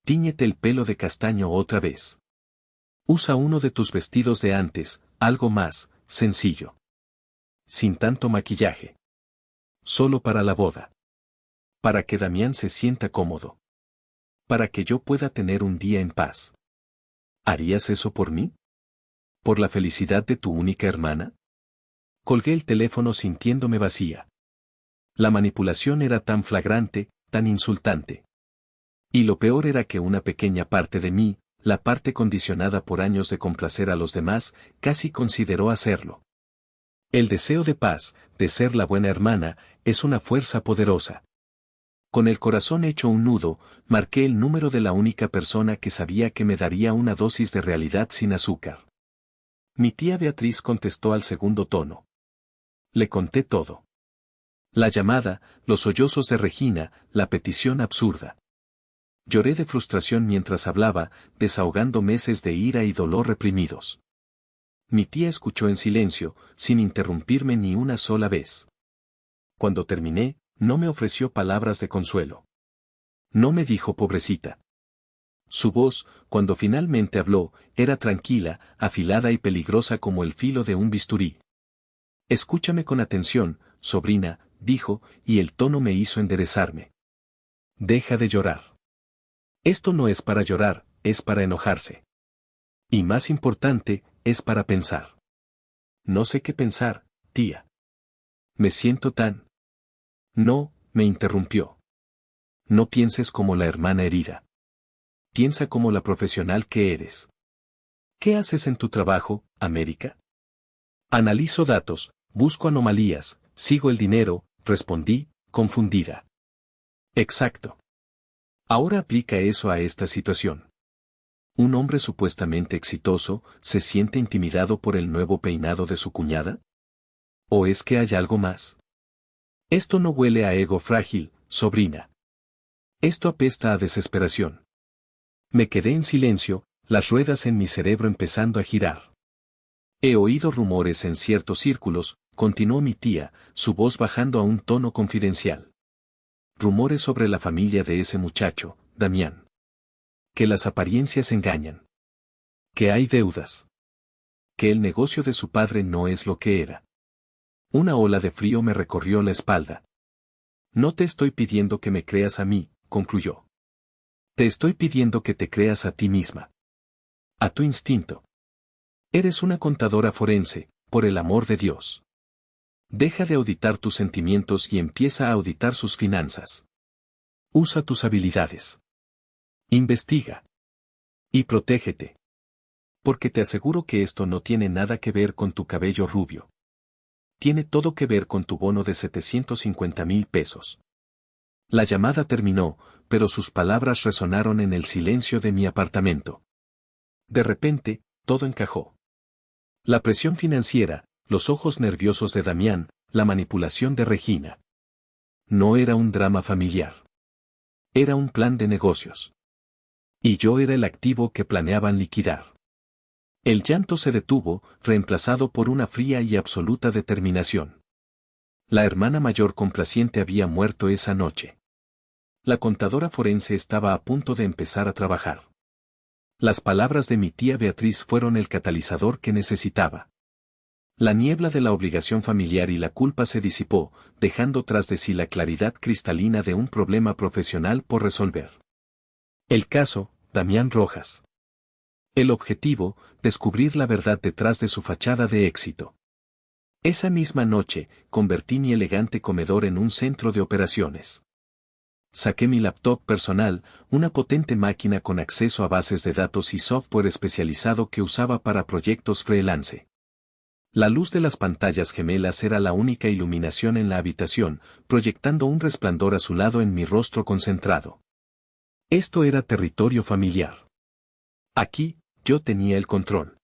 Tíñete el pelo de castaño otra vez. Usa uno de tus vestidos de antes, algo más, sencillo. Sin tanto maquillaje. Solo para la boda. Para que Damián se sienta cómodo. Para que yo pueda tener un día en paz. ¿Harías eso por mí? ¿Por la felicidad de tu única hermana? Colgué el teléfono sintiéndome vacía. La manipulación era tan flagrante, tan insultante. Y lo peor era que una pequeña parte de mí, la parte condicionada por años de complacer a los demás, casi consideró hacerlo. El deseo de paz, de ser la buena hermana, es una fuerza poderosa. Con el corazón hecho un nudo, marqué el número de la única persona que sabía que me daría una dosis de realidad sin azúcar. Mi tía Beatriz contestó al segundo tono. Le conté todo. La llamada, los sollozos de Regina, la petición absurda. Lloré de frustración mientras hablaba, desahogando meses de ira y dolor reprimidos. Mi tía escuchó en silencio, sin interrumpirme ni una sola vez. Cuando terminé, no me ofreció palabras de consuelo. No me dijo pobrecita. Su voz, cuando finalmente habló, era tranquila, afilada y peligrosa como el filo de un bisturí. Escúchame con atención, sobrina, dijo, y el tono me hizo enderezarme. Deja de llorar. Esto no es para llorar, es para enojarse. Y más importante, es para pensar. No sé qué pensar, tía. Me siento tan... No, me interrumpió. No pienses como la hermana herida. Piensa como la profesional que eres. ¿Qué haces en tu trabajo, América? Analizo datos, busco anomalías, sigo el dinero, respondí, confundida. Exacto. Ahora aplica eso a esta situación. ¿Un hombre supuestamente exitoso se siente intimidado por el nuevo peinado de su cuñada? ¿O es que hay algo más? Esto no huele a ego frágil, sobrina. Esto apesta a desesperación. Me quedé en silencio, las ruedas en mi cerebro empezando a girar. He oído rumores en ciertos círculos, continuó mi tía, su voz bajando a un tono confidencial. Rumores sobre la familia de ese muchacho, Damián. Que las apariencias engañan. Que hay deudas. Que el negocio de su padre no es lo que era. Una ola de frío me recorrió la espalda. No te estoy pidiendo que me creas a mí, concluyó. Te estoy pidiendo que te creas a ti misma. A tu instinto. Eres una contadora forense, por el amor de Dios. Deja de auditar tus sentimientos y empieza a auditar sus finanzas. Usa tus habilidades. Investiga. Y protégete. Porque te aseguro que esto no tiene nada que ver con tu cabello rubio. Tiene todo que ver con tu bono de 750,000 pesos. La llamada terminó, pero sus palabras resonaron en el silencio de mi apartamento. De repente, todo encajó. La presión financiera, los ojos nerviosos de Damián, la manipulación de Regina. No era un drama familiar. Era un plan de negocios. Y yo era el activo que planeaban liquidar. El llanto se detuvo, reemplazado por una fría y absoluta determinación. La hermana mayor complaciente había muerto esa noche. La contadora forense estaba a punto de empezar a trabajar. Las palabras de mi tía Beatriz fueron el catalizador que necesitaba. La niebla de la obligación familiar y la culpa se disipó, dejando tras de sí la claridad cristalina de un problema profesional por resolver. El caso, Damián Rojas. El objetivo, descubrir la verdad detrás de su fachada de éxito. Esa misma noche, convertí mi elegante comedor en un centro de operaciones. Saqué mi laptop personal, una potente máquina con acceso a bases de datos y software especializado que usaba para proyectos freelance. La luz de las pantallas gemelas era la única iluminación en la habitación, proyectando un resplandor azulado en mi rostro concentrado. Esto era territorio familiar. Aquí, yo tenía el control.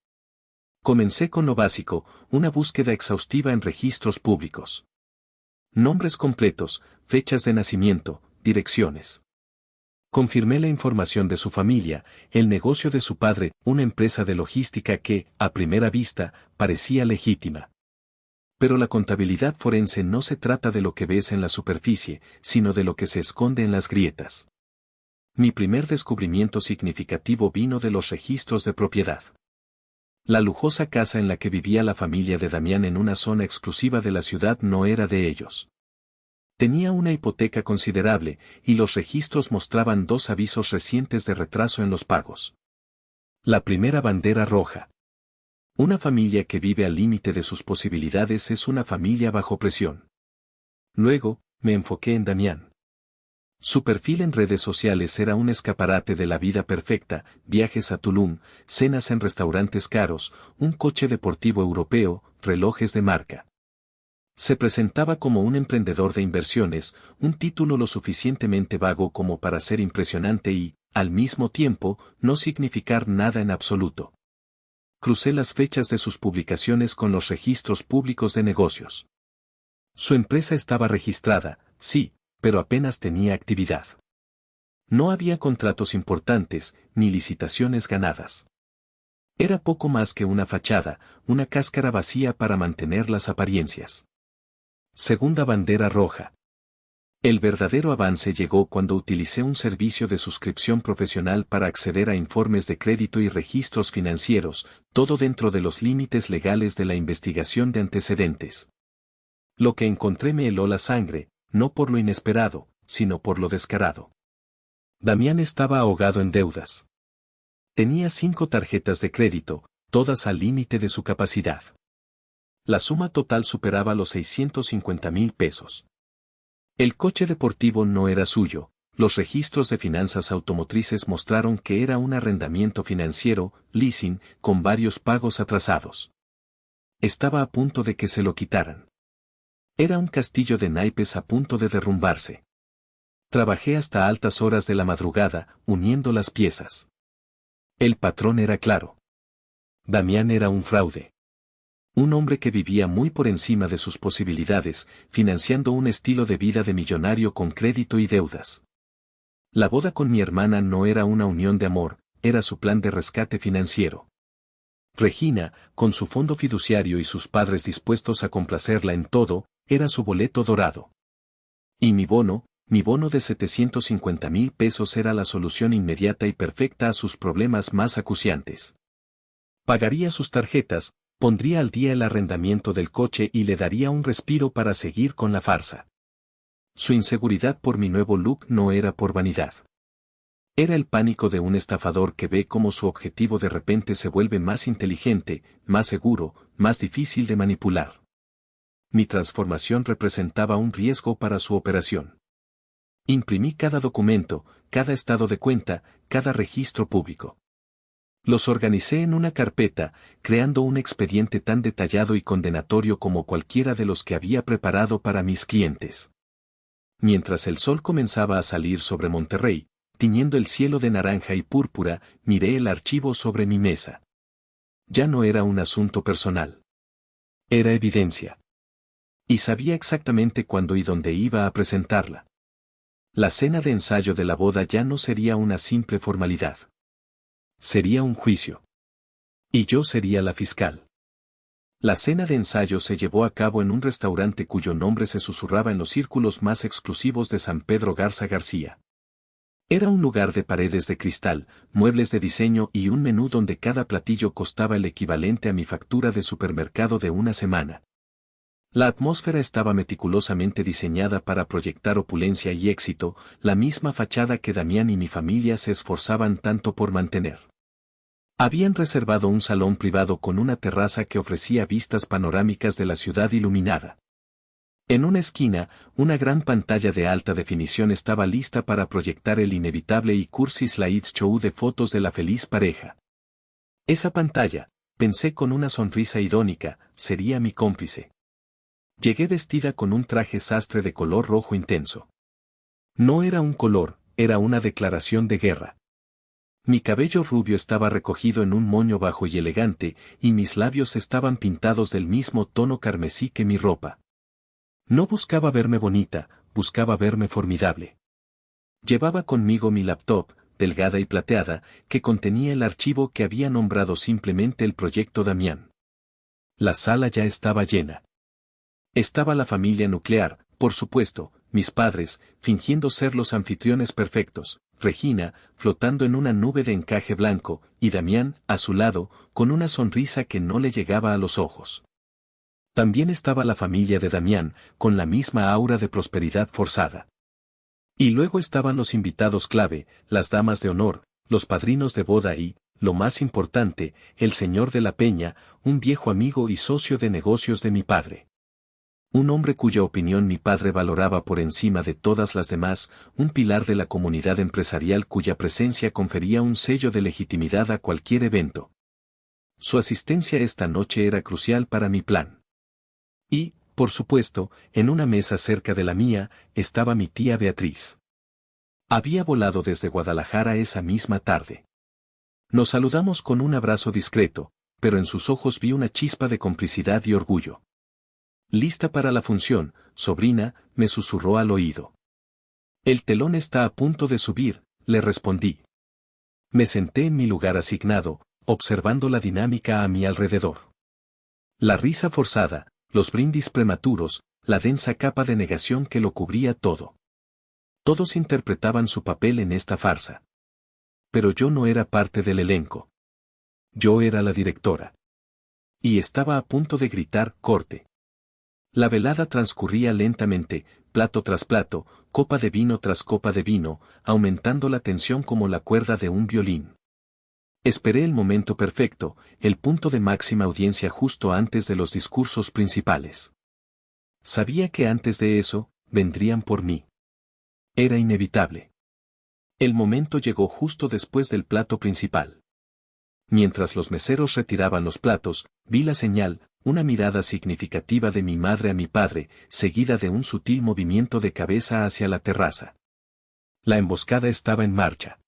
Comencé con lo básico, una búsqueda exhaustiva en registros públicos. Nombres completos, fechas de nacimiento, direcciones. Confirmé la información de su familia, el negocio de su padre, una empresa de logística que, a primera vista, parecía legítima. Pero la contabilidad forense no se trata de lo que ves en la superficie, sino de lo que se esconde en las grietas. Mi primer descubrimiento significativo vino de los registros de propiedad. La lujosa casa en la que vivía la familia de Damián en una zona exclusiva de la ciudad no era de ellos. Tenía una hipoteca considerable, y los registros mostraban 2 avisos recientes de retraso en los pagos. La primera bandera roja. Una familia que vive al límite de sus posibilidades es una familia bajo presión. Luego, me enfoqué en Damián. Su perfil en redes sociales era un escaparate de la vida perfecta, viajes a Tulum, cenas en restaurantes caros, un coche deportivo europeo, relojes de marca. Se presentaba como un emprendedor de inversiones, un título lo suficientemente vago como para ser impresionante y, al mismo tiempo, no significar nada en absoluto. Crucé las fechas de sus publicaciones con los registros públicos de negocios. Su empresa estaba registrada, sí, pero apenas tenía actividad. No había contratos importantes, ni licitaciones ganadas. Era poco más que una fachada, una cáscara vacía para mantener las apariencias. Segunda bandera roja. El verdadero avance llegó cuando utilicé un servicio de suscripción profesional para acceder a informes de crédito y registros financieros, todo dentro de los límites legales de la investigación de antecedentes. Lo que encontré me heló la sangre, no por lo inesperado, sino por lo descarado. Damián estaba ahogado en deudas. Tenía 5 tarjetas de crédito, todas al límite de su capacidad. La suma total superaba los 650,000 pesos. El coche deportivo no era suyo, los registros de finanzas automotrices mostraron que era un arrendamiento financiero, leasing, con varios pagos atrasados. Estaba a punto de que se lo quitaran. Era un castillo de naipes a punto de derrumbarse. Trabajé hasta altas horas de la madrugada, uniendo las piezas. El patrón era claro. Damián era un fraude. Un hombre que vivía muy por encima de sus posibilidades, financiando un estilo de vida de millonario con crédito y deudas. La boda con mi hermana no era una unión de amor, era su plan de rescate financiero. Regina, con su fondo fiduciario y sus padres dispuestos a complacerla en todo, era su boleto dorado. Y mi bono de 750,000 pesos era la solución inmediata y perfecta a sus problemas más acuciantes. Pagaría sus tarjetas, pondría al día el arrendamiento del coche y le daría un respiro para seguir con la farsa. Su inseguridad por mi nuevo look no era por vanidad. Era el pánico de un estafador que ve cómo su objetivo de repente se vuelve más inteligente, más seguro, más difícil de manipular. Mi transformación representaba un riesgo para su operación. Imprimí cada documento, cada estado de cuenta, cada registro público. Los organicé en una carpeta, creando un expediente tan detallado y condenatorio como cualquiera de los que había preparado para mis clientes. Mientras el sol comenzaba a salir sobre Monterrey, tiñendo el cielo de naranja y púrpura, miré el archivo sobre mi mesa. Ya no era un asunto personal. Era evidencia. Y sabía exactamente cuándo y dónde iba a presentarla. La cena de ensayo de la boda ya no sería una simple formalidad. Sería un juicio. Y yo sería la fiscal. La cena de ensayo se llevó a cabo en un restaurante cuyo nombre se susurraba en los círculos más exclusivos de San Pedro Garza García. Era un lugar de paredes de cristal, muebles de diseño y un menú donde cada platillo costaba el equivalente a mi factura de supermercado de una semana. La atmósfera estaba meticulosamente diseñada para proyectar opulencia y éxito, la misma fachada que Damián y mi familia se esforzaban tanto por mantener. Habían reservado un salón privado con una terraza que ofrecía vistas panorámicas de la ciudad iluminada. En una esquina, una gran pantalla de alta definición estaba lista para proyectar el inevitable y cursi slideshow de fotos de la feliz pareja. Esa pantalla, pensé con una sonrisa irónica, sería mi cómplice. Llegué vestida con un traje sastre de color rojo intenso. No era un color, era una declaración de guerra. Mi cabello rubio estaba recogido en un moño bajo y elegante, y mis labios estaban pintados del mismo tono carmesí que mi ropa. No buscaba verme bonita, buscaba verme formidable. Llevaba conmigo mi laptop, delgada y plateada, que contenía el archivo que había nombrado simplemente el proyecto Damián. La sala ya estaba llena. Estaba la familia nuclear, por supuesto, mis padres, fingiendo ser los anfitriones perfectos, Regina, flotando en una nube de encaje blanco, y Damián, a su lado, con una sonrisa que no le llegaba a los ojos. También estaba la familia de Damián, con la misma aura de prosperidad forzada. Y luego estaban los invitados clave, las damas de honor, los padrinos de boda y, lo más importante, el señor de la Peña, un viejo amigo y socio de negocios de mi padre. Un hombre cuya opinión mi padre valoraba por encima de todas las demás, un pilar de la comunidad empresarial cuya presencia confería un sello de legitimidad a cualquier evento. Su asistencia esta noche era crucial para mi plan. Y, por supuesto, en una mesa cerca de la mía, estaba mi tía Beatriz. Había volado desde Guadalajara esa misma tarde. Nos saludamos con un abrazo discreto, pero en sus ojos vi una chispa de complicidad y orgullo. «Lista para la función, sobrina», me susurró al oído. «El telón está a punto de subir», le respondí. Me senté en mi lugar asignado, observando la dinámica a mi alrededor. La risa forzada, los brindis prematuros, la densa capa de negación que lo cubría todo. Todos interpretaban su papel en esta farsa. Pero yo no era parte del elenco. Yo era la directora. Y estaba a punto de gritar corte. La velada transcurría lentamente, plato tras plato, copa de vino tras copa de vino, aumentando la tensión como la cuerda de un violín. Esperé el momento perfecto, el punto de máxima audiencia justo antes de los discursos principales. Sabía que antes de eso, vendrían por mí. Era inevitable. El momento llegó justo después del plato principal. Mientras los meseros retiraban los platos, vi la señal, una mirada significativa de mi madre a mi padre, seguida de un sutil movimiento de cabeza hacia la terraza. La emboscada estaba en marcha.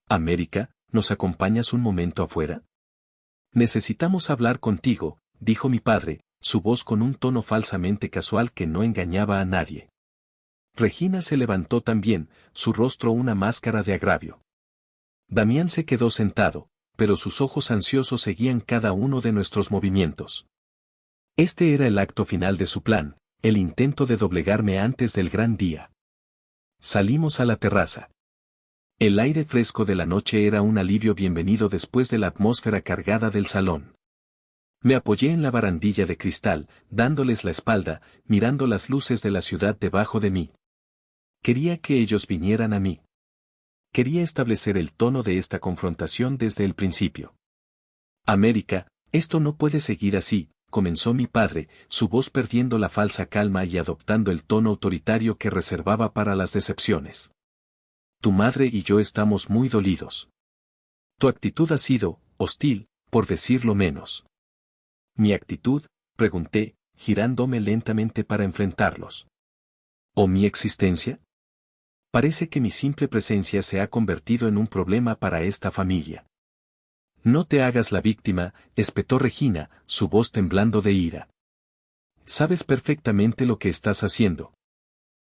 América, ¿nos acompañas un momento afuera? Necesitamos hablar contigo, dijo mi padre, su voz con un tono falsamente casual que no engañaba a nadie. Regina se levantó también, su rostro una máscara de agravio. Damián se quedó sentado, pero sus ojos ansiosos seguían cada uno de nuestros movimientos. Este era el acto final de su plan, el intento de doblegarme antes del gran día. Salimos a la terraza. El aire fresco de la noche era un alivio bienvenido después de la atmósfera cargada del salón. Me apoyé en la barandilla de cristal, dándoles la espalda, mirando las luces de la ciudad debajo de mí. Quería que ellos vinieran a mí. Quería establecer el tono de esta confrontación desde el principio. América, esto no puede seguir así, comenzó mi padre, su voz perdiendo la falsa calma y adoptando el tono autoritario que reservaba para las decepciones. Tu madre y yo estamos muy dolidos. Tu actitud ha sido, hostil, por decirlo menos. ¿Mi actitud?, pregunté, girándome lentamente para enfrentarlos. ¿O mi existencia? Parece que mi simple presencia se ha convertido en un problema para esta familia. No te hagas la víctima, espetó Regina, su voz temblando de ira. Sabes perfectamente lo que estás haciendo.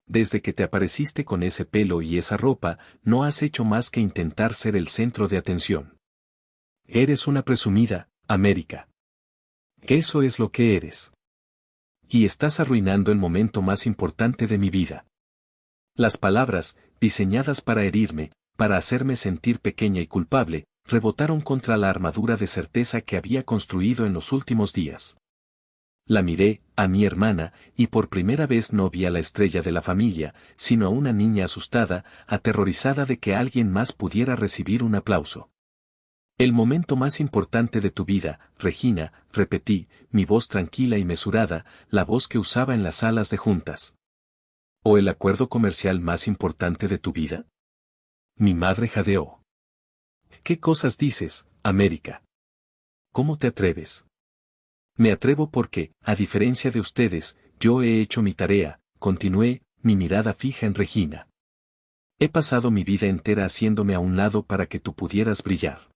Desde que te apareciste con ese pelo y esa ropa, no has hecho más que intentar ser el centro de atención. Eres una presumida, América. Eso es lo que eres. Y estás arruinando el momento más importante de mi vida. Las palabras, diseñadas para herirme, para hacerme sentir pequeña y culpable, rebotaron contra la armadura de certeza que había construido en los últimos días. La miré, a mi hermana, y por primera vez no vi a la estrella de la familia, sino a una niña asustada, aterrorizada de que alguien más pudiera recibir un aplauso. El momento más importante de tu vida, Regina, repetí, mi voz tranquila y mesurada, la voz que usaba en las salas de juntas. ¿O el acuerdo comercial más importante de tu vida? Mi madre jadeó. ¿Qué cosas dices, América? ¿Cómo te atreves? Me atrevo porque, a diferencia de ustedes, yo he hecho mi tarea, continué, mi mirada fija en Regina. He pasado mi vida entera haciéndome a un lado para que tú pudieras brillar.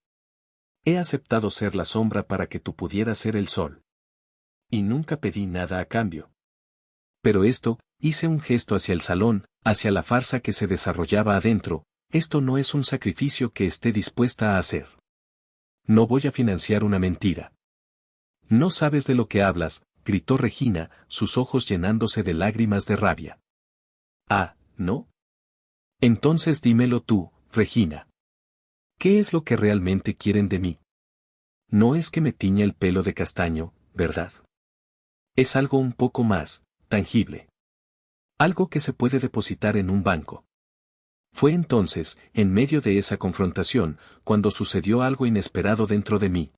He aceptado ser la sombra para que tú pudieras ser el sol. Y nunca pedí nada a cambio. Pero esto, hice un gesto hacia el salón, hacia la farsa que se desarrollaba adentro, esto no es un sacrificio que esté dispuesta a hacer. No voy a financiar una mentira. No sabes de lo que hablas, gritó Regina, sus ojos llenándose de lágrimas de rabia. Ah, ¿no? Entonces dímelo tú, Regina. ¿Qué es lo que realmente quieren de mí? No es que me tiña el pelo de castaño, ¿verdad? Es algo un poco más tangible. Algo que se puede depositar en un banco. Fue entonces, en medio de esa confrontación, cuando sucedió algo inesperado dentro de mí.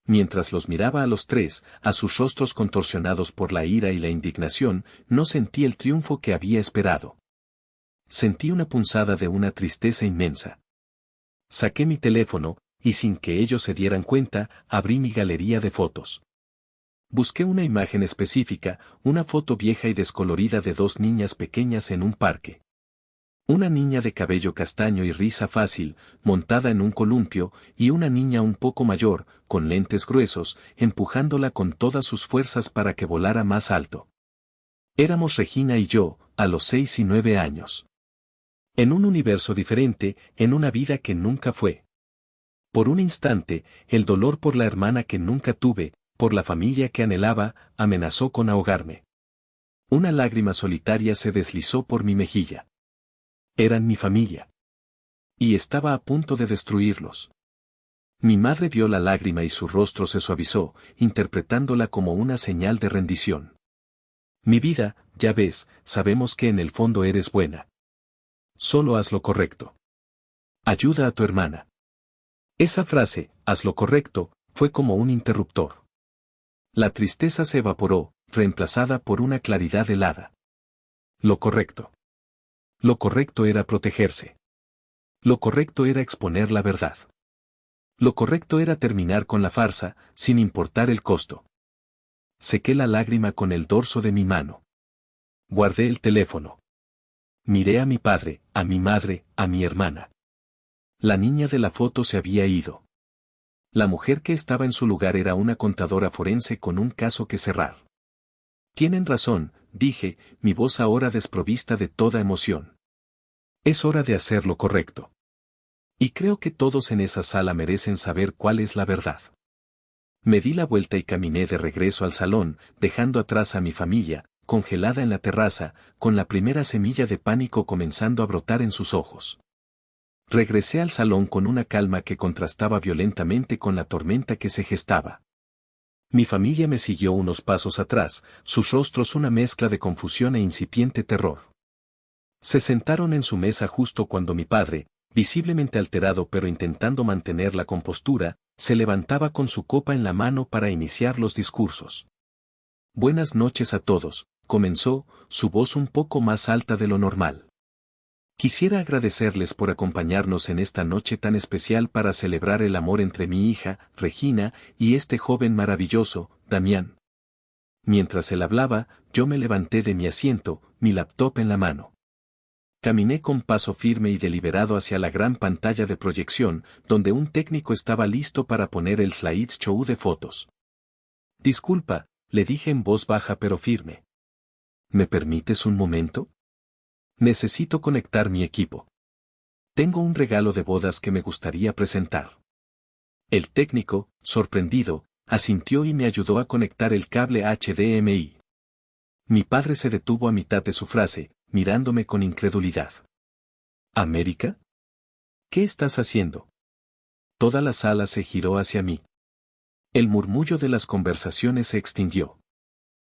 Mientras los miraba a los tres, a sus rostros contorsionados por la ira y la indignación, no sentí el triunfo que había esperado. Sentí una punzada de una tristeza inmensa. Saqué mi teléfono, y sin que ellos se dieran cuenta, abrí mi galería de fotos. Busqué una imagen específica, una foto vieja y descolorida de dos niñas pequeñas en un parque. Una niña de cabello castaño y risa fácil, montada en un columpio, y una niña un poco mayor, con lentes gruesos, empujándola con todas sus fuerzas para que volara más alto. Éramos Regina y yo, a los 6 y 9 años. En un universo diferente, en una vida que nunca fue. Por un instante, el dolor por la hermana que nunca tuve, por la familia que anhelaba, amenazó con ahogarme. Una lágrima solitaria se deslizó por mi mejilla. Eran mi familia. Y estaba a punto de destruirlos. Mi madre vio la lágrima y su rostro se suavizó, interpretándola como una señal de rendición. Mi vida, ya ves, sabemos que en el fondo eres buena. Solo haz lo correcto. Ayuda a tu hermana. Esa frase, haz lo correcto, fue como un interruptor. La tristeza se evaporó, reemplazada por una claridad helada. Lo correcto. Lo correcto era protegerse. Lo correcto era exponer la verdad. Lo correcto era terminar con la farsa, sin importar el costo. Sequé la lágrima con el dorso de mi mano. Guardé el teléfono. Miré a mi padre, a mi madre, a mi hermana. La niña de la foto se había ido. La mujer que estaba en su lugar era una contadora forense con un caso que cerrar. Tienen razón, dije, mi voz ahora desprovista de toda emoción. Es hora de hacer lo correcto. Y creo que todos en esa sala merecen saber cuál es la verdad. Me di la vuelta y caminé de regreso al salón, dejando atrás a mi familia, congelada en la terraza, con la primera semilla de pánico comenzando a brotar en sus ojos. Regresé al salón con una calma que contrastaba violentamente con la tormenta que se gestaba. Mi familia me siguió unos pasos atrás, sus rostros una mezcla de confusión e incipiente terror. Se sentaron en su mesa justo cuando mi padre, visiblemente alterado pero intentando mantener la compostura, se levantaba con su copa en la mano para iniciar los discursos. Buenas noches a todos, comenzó, su voz un poco más alta de lo normal. Quisiera agradecerles por acompañarnos en esta noche tan especial para celebrar el amor entre mi hija, Regina, y este joven maravilloso, Damián. Mientras él hablaba, yo me levanté de mi asiento, mi laptop en la mano. Caminé con paso firme y deliberado hacia la gran pantalla de proyección, donde un técnico estaba listo para poner el slideshow de fotos. Disculpa, le dije en voz baja pero firme. ¿Me permites un momento? Necesito conectar mi equipo. Tengo un regalo de bodas que me gustaría presentar. El técnico, sorprendido, asintió y me ayudó a conectar el cable HDMI. Mi padre se detuvo a mitad de su frase, mirándome con incredulidad. ¿América? ¿Qué estás haciendo? Toda la sala se giró hacia mí. El murmullo de las conversaciones se extinguió.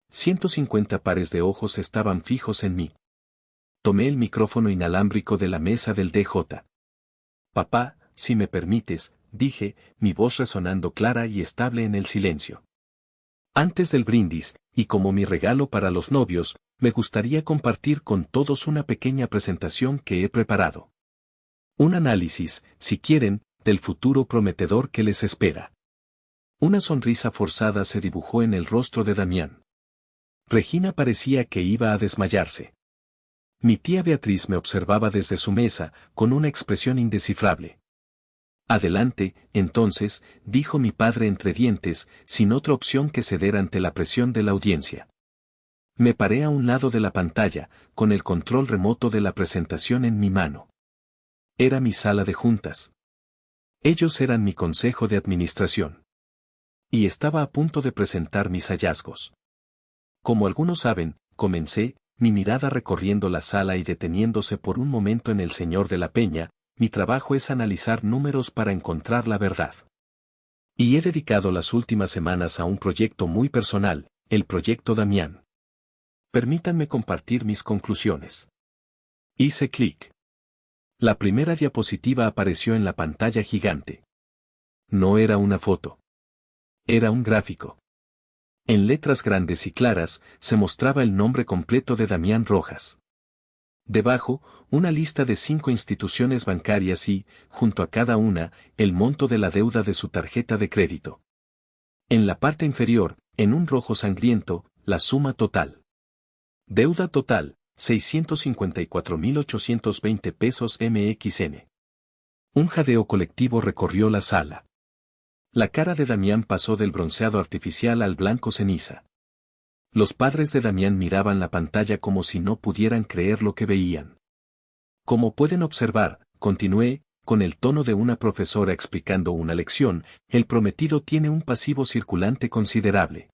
150 pares de ojos estaban fijos en mí. Tomé el micrófono inalámbrico de la mesa del DJ. Papá, si me permites, dije, mi voz resonando clara y estable en el silencio. Antes del brindis, y como mi regalo para los novios, me gustaría compartir con todos una pequeña presentación que he preparado. Un análisis, si quieren, del futuro prometedor que les espera. Una sonrisa forzada se dibujó en el rostro de Damián. Regina parecía que iba a desmayarse. Mi tía Beatriz me observaba desde su mesa, con una expresión indescifrable. Adelante, entonces, dijo mi padre entre dientes, sin otra opción que ceder ante la presión de la audiencia. Me paré a un lado de la pantalla, con el control remoto de la presentación en mi mano. Era mi sala de juntas. Ellos eran mi consejo de administración. Y estaba a punto de presentar mis hallazgos. Como algunos saben, comencé, mi mirada recorriendo la sala y deteniéndose por un momento en el señor de la Peña, mi trabajo es analizar números para encontrar la verdad. Y he dedicado las últimas semanas a un proyecto muy personal, el proyecto Damián. Permítanme compartir mis conclusiones. Hice clic. La primera diapositiva apareció en la pantalla gigante. No era una foto. Era un gráfico. En letras grandes y claras, se mostraba el nombre completo de Damián Rojas. Debajo, una lista de 5 instituciones bancarias y, junto a cada una, el monto de la deuda de su tarjeta de crédito. En la parte inferior, en un rojo sangriento, la suma total. Deuda total, 654.820 pesos MXN. Un jadeo colectivo recorrió la sala. La cara de Damián pasó del bronceado artificial al blanco ceniza. Los padres de Damián miraban la pantalla como si no pudieran creer lo que veían. Como pueden observar, continué, con el tono de una profesora explicando una lección, el prometido tiene un pasivo circulante considerable.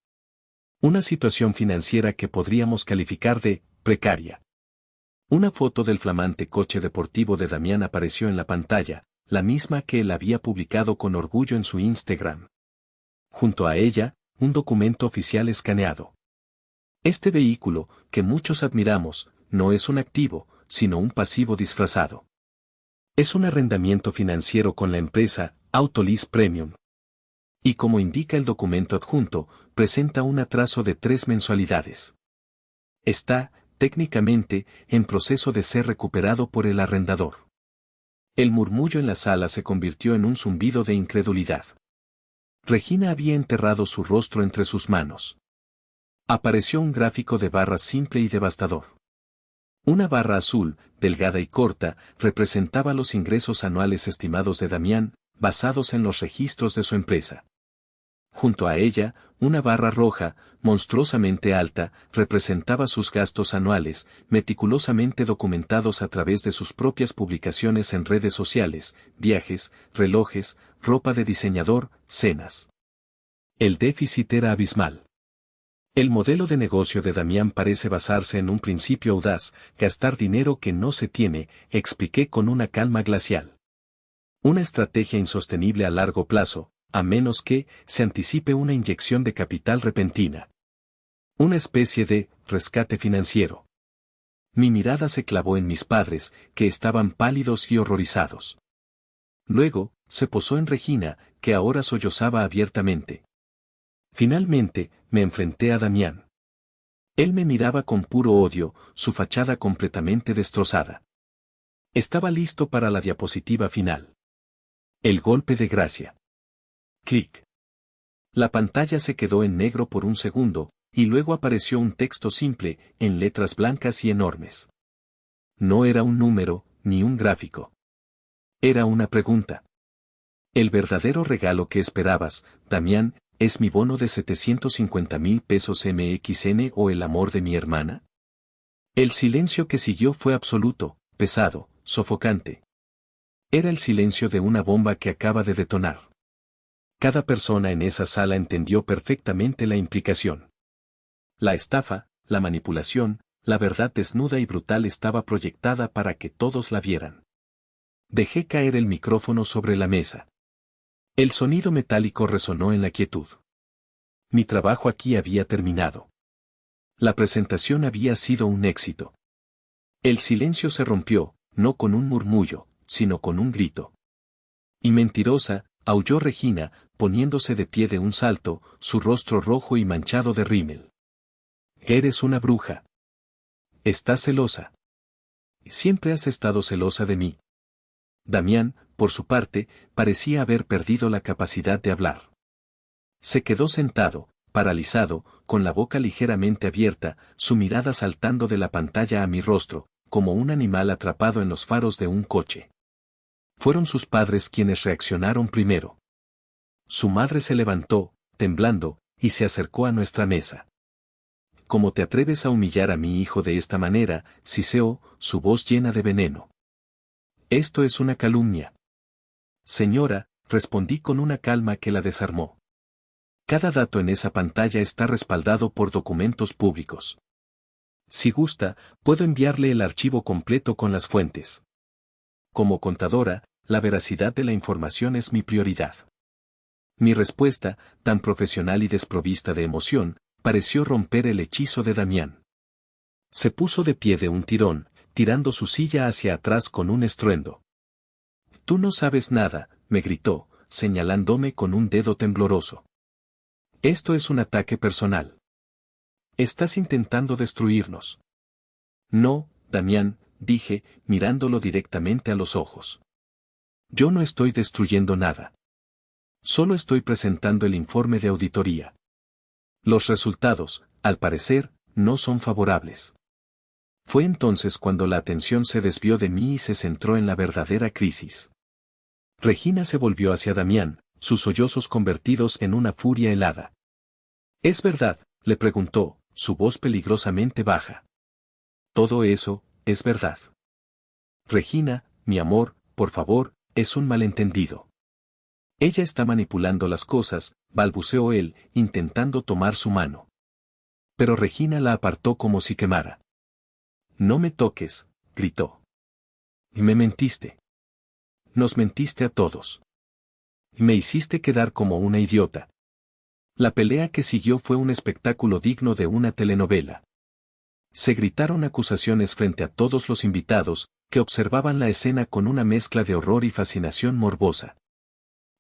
Una situación financiera que podríamos calificar de precaria. Una foto del flamante coche deportivo de Damián apareció en la pantalla, la misma que él había publicado con orgullo en su Instagram. Junto a ella, un documento oficial escaneado. Este vehículo, que muchos admiramos, no es un activo, sino un pasivo disfrazado. Es un arrendamiento financiero con la empresa Autolease Premium. Y como indica el documento adjunto, presenta un atraso de 3 mensualidades. Está, técnicamente, en proceso de ser recuperado por el arrendador. El murmullo en la sala se convirtió en un zumbido de incredulidad. Regina había enterrado su rostro entre sus manos. Apareció un gráfico de barras simple y devastador. Una barra azul, delgada y corta, representaba los ingresos anuales estimados de Damián, basados en los registros de su empresa. Junto a ella, una barra roja, monstruosamente alta, representaba sus gastos anuales, meticulosamente documentados a través de sus propias publicaciones en redes sociales, viajes, relojes, ropa de diseñador, cenas. El déficit era abismal. El modelo de negocio de Damián parece basarse en un principio audaz, gastar dinero que no se tiene, expliqué con una calma glacial. Una estrategia insostenible a largo plazo, a menos que se anticipe una inyección de capital repentina. Una especie de rescate financiero. Mi mirada se clavó en mis padres, que estaban pálidos y horrorizados. Luego, se posó en Regina, que ahora sollozaba abiertamente. Finalmente, me enfrenté a Damián. Él me miraba con puro odio, su fachada completamente destrozada. Estaba listo para la diapositiva final. El golpe de gracia. Clic. La pantalla se quedó en negro por un segundo, y luego apareció un texto simple, en letras blancas y enormes. No era un número, ni un gráfico. Era una pregunta. ¿El verdadero regalo que esperabas, Damián, es mi bono de 750,000 pesos MXN o el amor de mi hermana? El silencio que siguió fue absoluto, pesado, sofocante. Era el silencio de una bomba que acaba de detonar. Cada persona en esa sala entendió perfectamente la implicación. La estafa, la manipulación, la verdad desnuda y brutal estaba proyectada para que todos la vieran. Dejé caer el micrófono sobre la mesa. El sonido metálico resonó en la quietud. Mi trabajo aquí había terminado. La presentación había sido un éxito. El silencio se rompió, no con un murmullo, sino con un grito. Y mentirosa, aulló Regina, poniéndose de pie de un salto, su rostro rojo y manchado de rímel. Eres una bruja. Estás celosa. Siempre has estado celosa de mí. Damián, por su parte, parecía haber perdido la capacidad de hablar. Se quedó sentado, paralizado, con la boca ligeramente abierta, su mirada saltando de la pantalla a mi rostro, como un animal atrapado en los faros de un coche. Fueron sus padres quienes reaccionaron primero. Su madre se levantó, temblando, y se acercó a nuestra mesa. ¿Cómo te atreves a humillar a mi hijo de esta manera?, siseó, su voz llena de veneno. Esto es una calumnia. Señora, respondí con una calma que la desarmó. Cada dato en esa pantalla está respaldado por documentos públicos. Si gusta, puedo enviarle el archivo completo con las fuentes. Como contadora, la veracidad de la información es mi prioridad. Mi respuesta, tan profesional y desprovista de emoción, pareció romper el hechizo de Damián. Se puso de pie de un tirón, tirando su silla hacia atrás con un estruendo. Tú no sabes nada, me gritó, señalándome con un dedo tembloroso. Esto es un ataque personal. Estás intentando destruirnos. No, Damián, dije, mirándolo directamente a los ojos. Yo no estoy destruyendo nada. Solo estoy presentando el informe de auditoría. Los resultados, al parecer, no son favorables. Fue entonces cuando la atención se desvió de mí y se centró en la verdadera crisis. Regina se volvió hacia Damián, sus sollozos convertidos en una furia helada. ¿Es verdad?, le preguntó, su voz peligrosamente baja. Todo eso, es verdad. Regina, mi amor, por favor, es un malentendido. Ella está manipulando las cosas, balbuceó él, intentando tomar su mano. Pero Regina la apartó como si quemara. No me toques, gritó. Me mentiste. Nos mentiste a todos. Me hiciste quedar como una idiota. La pelea que siguió fue un espectáculo digno de una telenovela. Se gritaron acusaciones frente a todos los invitados, que observaban la escena con una mezcla de horror y fascinación morbosa.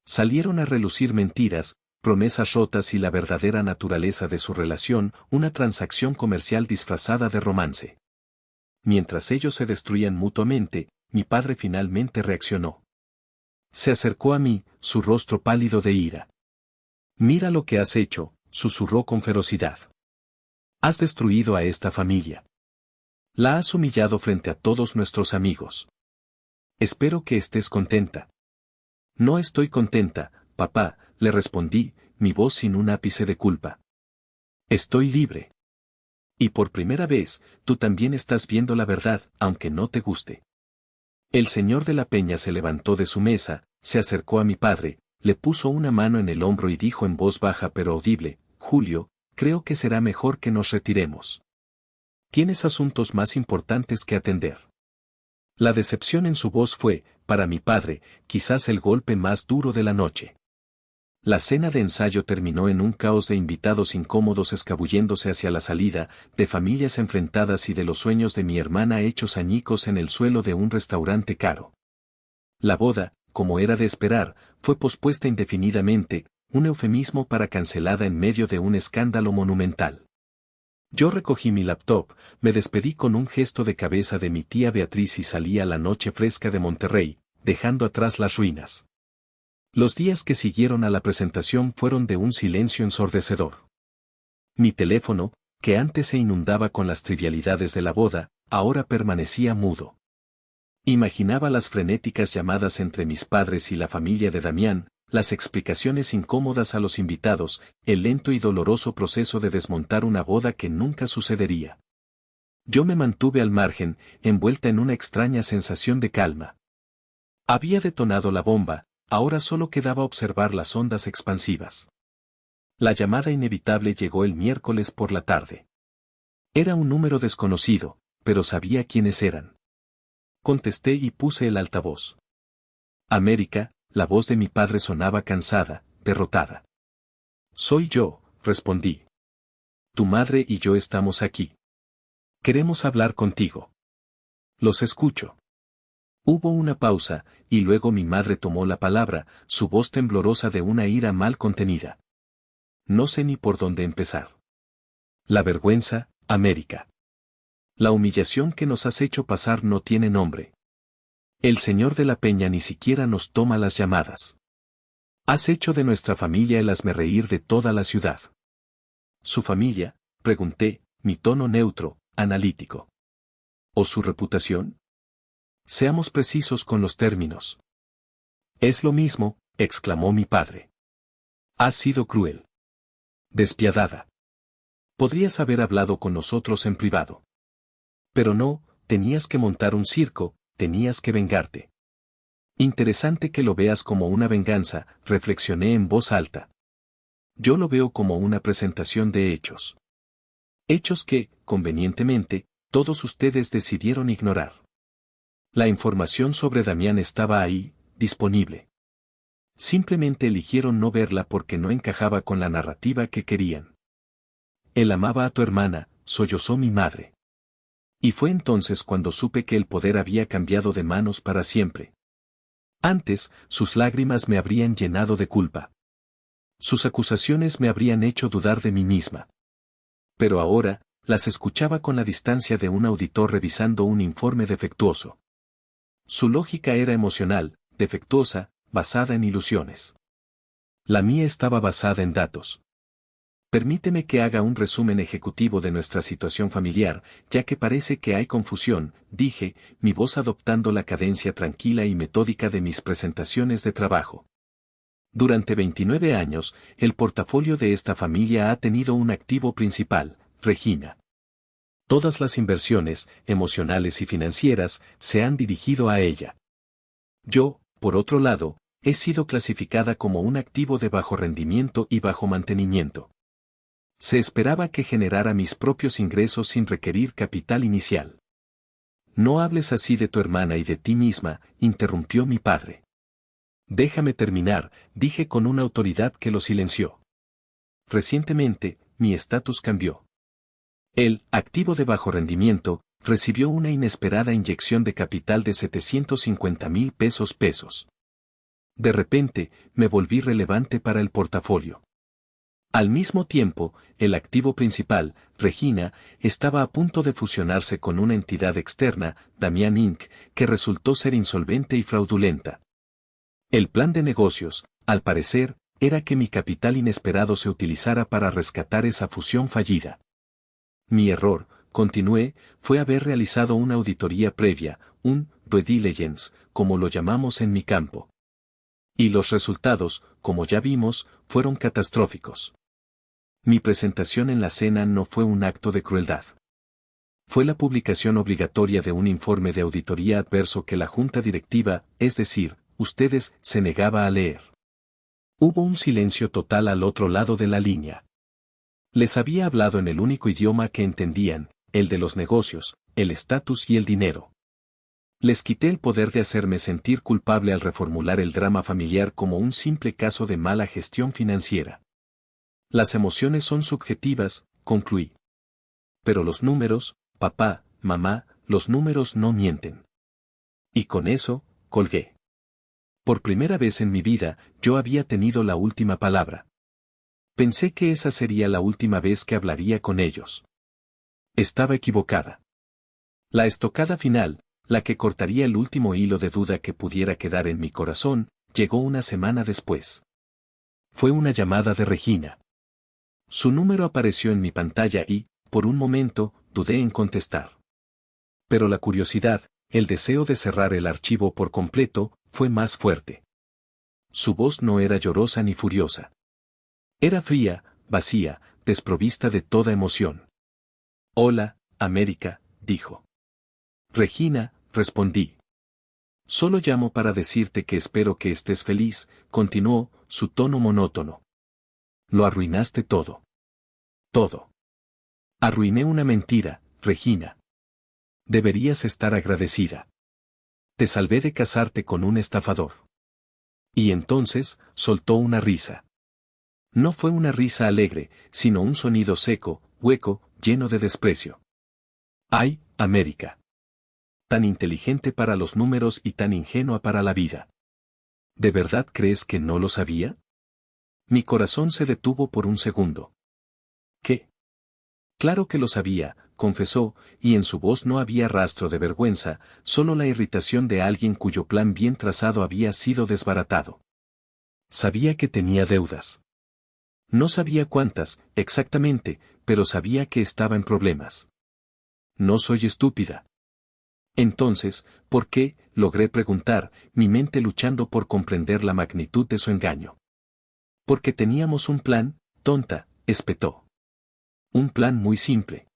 Salieron a relucir mentiras, promesas rotas y la verdadera naturaleza de su relación, una transacción comercial disfrazada de romance. Mientras ellos se destruían mutuamente, mi padre finalmente reaccionó. Se acercó a mí, su rostro pálido de ira. Mira lo que has hecho, susurró con ferocidad. Has destruido a esta familia. La has humillado frente a todos nuestros amigos. Espero que estés contenta. No estoy contenta, papá, le respondí, mi voz sin un ápice de culpa. Estoy libre. Y por primera vez, tú también estás viendo la verdad, aunque no te guste. El señor de la Peña se levantó de su mesa, se acercó a mi padre, le puso una mano en el hombro y dijo en voz baja pero audible, Julio, creo que será mejor que nos retiremos. Tienes asuntos más importantes que atender. La decepción en su voz fue, para mi padre, quizás el golpe más duro de la noche. La cena de ensayo terminó en un caos de invitados incómodos escabulléndose hacia la salida, de familias enfrentadas y de los sueños de mi hermana hechos añicos en el suelo de un restaurante caro. La boda, como era de esperar, fue pospuesta indefinidamente, un eufemismo para cancelada en medio de un escándalo monumental. Yo recogí mi laptop, me despedí con un gesto de cabeza de mi tía Beatriz y salí a la noche fresca de Monterrey, dejando atrás las ruinas. Los días que siguieron a la presentación fueron de un silencio ensordecedor. Mi teléfono, que antes se inundaba con las trivialidades de la boda, ahora permanecía mudo. Imaginaba las frenéticas llamadas entre mis padres y la familia de Damián, las explicaciones incómodas a los invitados, el lento y doloroso proceso de desmontar una boda que nunca sucedería. Yo me mantuve al margen, envuelta en una extraña sensación de calma. Había detonado la bomba, ahora solo quedaba observar las ondas expansivas. La llamada inevitable llegó el miércoles por la tarde. Era un número desconocido, pero sabía quiénes eran. Contesté y puse el altavoz. América, la voz de mi padre sonaba cansada, derrotada. Soy yo, respondí. Tu madre y yo estamos aquí. Queremos hablar contigo. Los escucho. Hubo una pausa, y luego mi madre tomó la palabra, su voz temblorosa de una ira mal contenida. No sé ni por dónde empezar. La vergüenza, América. La humillación que nos has hecho pasar no tiene nombre. El señor de la Peña ni siquiera nos toma las llamadas. Has hecho de nuestra familia el hazmerreír de toda la ciudad. ¿Su familia? Pregunté, mi tono neutro, analítico. ¿O su reputación? Seamos precisos con los términos. Es lo mismo, exclamó mi padre. Has sido cruel. Despiadada. Podrías haber hablado con nosotros en privado. Pero no, tenías que montar un circo, tenías que vengarte. Interesante que lo veas como una venganza, reflexioné en voz alta. Yo lo veo como una presentación de hechos. Hechos que, convenientemente, todos ustedes decidieron ignorar. La información sobre Damián estaba ahí, disponible. Simplemente eligieron no verla porque no encajaba con la narrativa que querían. Él amaba a tu hermana, sollozó mi madre. Y fue entonces cuando supe que el poder había cambiado de manos para siempre. Antes, sus lágrimas me habrían llenado de culpa. Sus acusaciones me habrían hecho dudar de mí misma. Pero ahora, las escuchaba con la distancia de un auditor revisando un informe defectuoso. Su lógica era emocional, defectuosa, basada en ilusiones. La mía estaba basada en datos. Permíteme que haga un resumen ejecutivo de nuestra situación familiar, ya que parece que hay confusión, dije, mi voz adoptando la cadencia tranquila y metódica de mis presentaciones de trabajo. Durante 29 años, el portafolio de esta familia ha tenido un activo principal, Regina. Todas las inversiones, emocionales y financieras, se han dirigido a ella. Yo, por otro lado, he sido clasificada como un activo de bajo rendimiento y bajo mantenimiento. Se esperaba que generara mis propios ingresos sin requerir capital inicial. No hables así de tu hermana y de ti misma, interrumpió mi padre. Déjame terminar, dije con una autoridad que lo silenció. Recientemente, mi estatus cambió. El activo de bajo rendimiento recibió una inesperada inyección de capital de 750,000 pesos. De repente, me volví relevante para el portafolio. Al mismo tiempo, el activo principal, Regina, estaba a punto de fusionarse con una entidad externa, Damián Inc., que resultó ser insolvente y fraudulenta. El plan de negocios, al parecer, era que mi capital inesperado se utilizara para rescatar esa fusión fallida. Mi error, continué, fue haber realizado una auditoría previa, un due diligence, como lo llamamos en mi campo. Y los resultados, como ya vimos, fueron catastróficos. Mi presentación en la cena no fue un acto de crueldad. Fue la publicación obligatoria de un informe de auditoría adverso que la junta directiva, es decir, ustedes, se negaba a leer. Hubo un silencio total al otro lado de la línea. Les había hablado en el único idioma que entendían, el de los negocios, el estatus y el dinero. Les quité el poder de hacerme sentir culpable al reformular el drama familiar como un simple caso de mala gestión financiera. Las emociones son subjetivas, concluí. Pero los números, papá, mamá, los números no mienten. Y con eso, colgué. Por primera vez en mi vida, yo había tenido la última palabra. Pensé que esa sería la última vez que hablaría con ellos. Estaba equivocada. La estocada final, la que cortaría el último hilo de duda que pudiera quedar en mi corazón, llegó una semana después. Fue una llamada de Regina. Su número apareció en mi pantalla y, por un momento, dudé en contestar. Pero la curiosidad, el deseo de cerrar el archivo por completo, fue más fuerte. Su voz no era llorosa ni furiosa. Era fría, vacía, desprovista de toda emoción. Hola, América, dijo. Regina, respondí. Solo llamo para decirte que espero que estés feliz, continuó, su tono monótono. Lo arruinaste todo. Todo. Arruiné una mentira, Regina. Deberías estar agradecida. Te salvé de casarte con un estafador. Y entonces, soltó una risa. No fue una risa alegre, sino un sonido seco, hueco, lleno de desprecio. ¡Ay, América! Tan inteligente para los números y tan ingenua para la vida. ¿De verdad crees que no lo sabía? Mi corazón se detuvo por un segundo. ¿Qué? Claro que lo sabía, confesó, y en su voz no había rastro de vergüenza, solo la irritación de alguien cuyo plan bien trazado había sido desbaratado. Sabía que tenía deudas. No sabía cuántas, exactamente, pero sabía que estaba en problemas. No soy estúpida. Entonces, ¿por qué? Logré preguntar, mi mente luchando por comprender la magnitud de su engaño. Porque teníamos un plan, tonta, espetó. Un plan muy simple.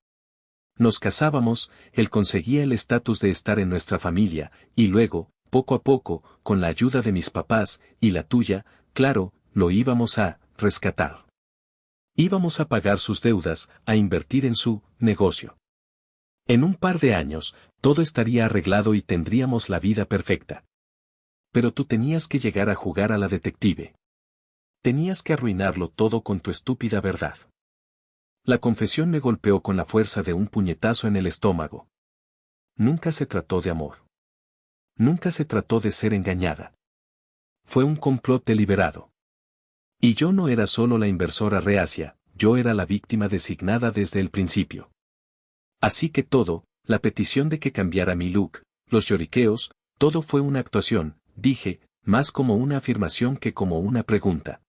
Nos casábamos, él conseguía el estatus de estar en nuestra familia, y luego, poco a poco, con la ayuda de mis papás, y la tuya, claro, lo íbamos a rescatar. Íbamos a pagar sus deudas, a invertir en su negocio. En un par de años, todo estaría arreglado y tendríamos la vida perfecta. Pero tú tenías que llegar a jugar a la detective. Tenías que arruinarlo todo con tu estúpida verdad. La confesión me golpeó con la fuerza de un puñetazo en el estómago. Nunca se trató de amor. Nunca se trató de ser engañada. Fue un complot deliberado. Y yo no era solo la inversora reacia, yo era la víctima designada desde el principio. Así que todo, la petición de que cambiara mi look, los lloriqueos, todo fue una actuación, dije, más como una afirmación que como una pregunta.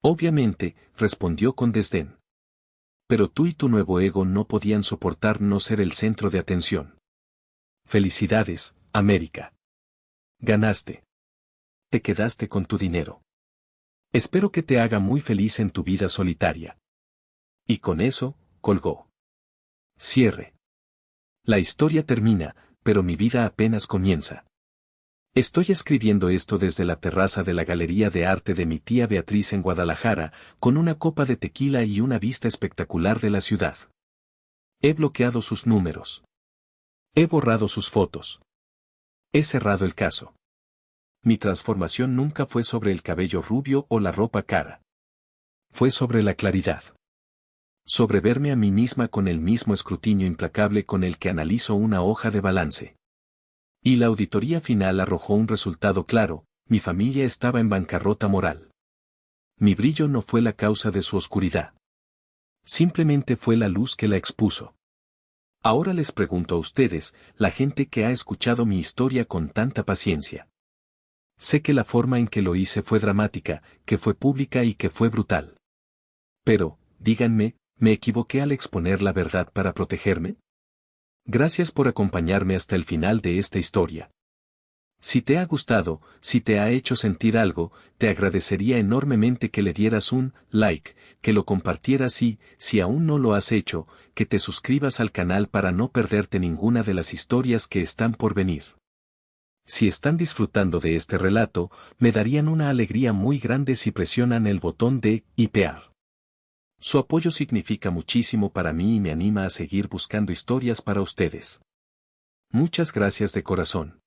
Obviamente, respondió con desdén. Pero tú y tu nuevo ego no podían soportar no ser el centro de atención. Felicidades, América. Ganaste. Te quedaste con tu dinero. Espero que te haga muy feliz en tu vida solitaria. Y con eso, colgó. Cierre. La historia termina, pero mi vida apenas comienza. Estoy escribiendo esto desde la terraza de la Galería de Arte de mi tía Beatriz en Guadalajara, con una copa de tequila y una vista espectacular de la ciudad. He bloqueado sus números. He borrado sus fotos. He cerrado el caso. Mi transformación nunca fue sobre el cabello rubio o la ropa cara. Fue sobre la claridad. Sobre verme a mí misma con el mismo escrutinio implacable con el que analizo una hoja de balance. Y la auditoría final arrojó un resultado claro: mi familia estaba en bancarrota moral. Mi brillo no fue la causa de su oscuridad. Simplemente fue la luz que la expuso. Ahora les pregunto a ustedes, la gente que ha escuchado mi historia con tanta paciencia. Sé que la forma en que lo hice fue dramática, que fue pública y que fue brutal. Pero, díganme, ¿me equivoqué al exponer la verdad para protegerme? Gracias por acompañarme hasta el final de esta historia. Si te ha gustado, si te ha hecho sentir algo, te agradecería enormemente que le dieras un like, que lo compartieras y, si aún no lo has hecho, que te suscribas al canal para no perderte ninguna de las historias que están por venir. Si están disfrutando de este relato, me darían una alegría muy grande si presionan el botón de hipear. Su apoyo significa muchísimo para mí y me anima a seguir buscando historias para ustedes. Muchas gracias de corazón.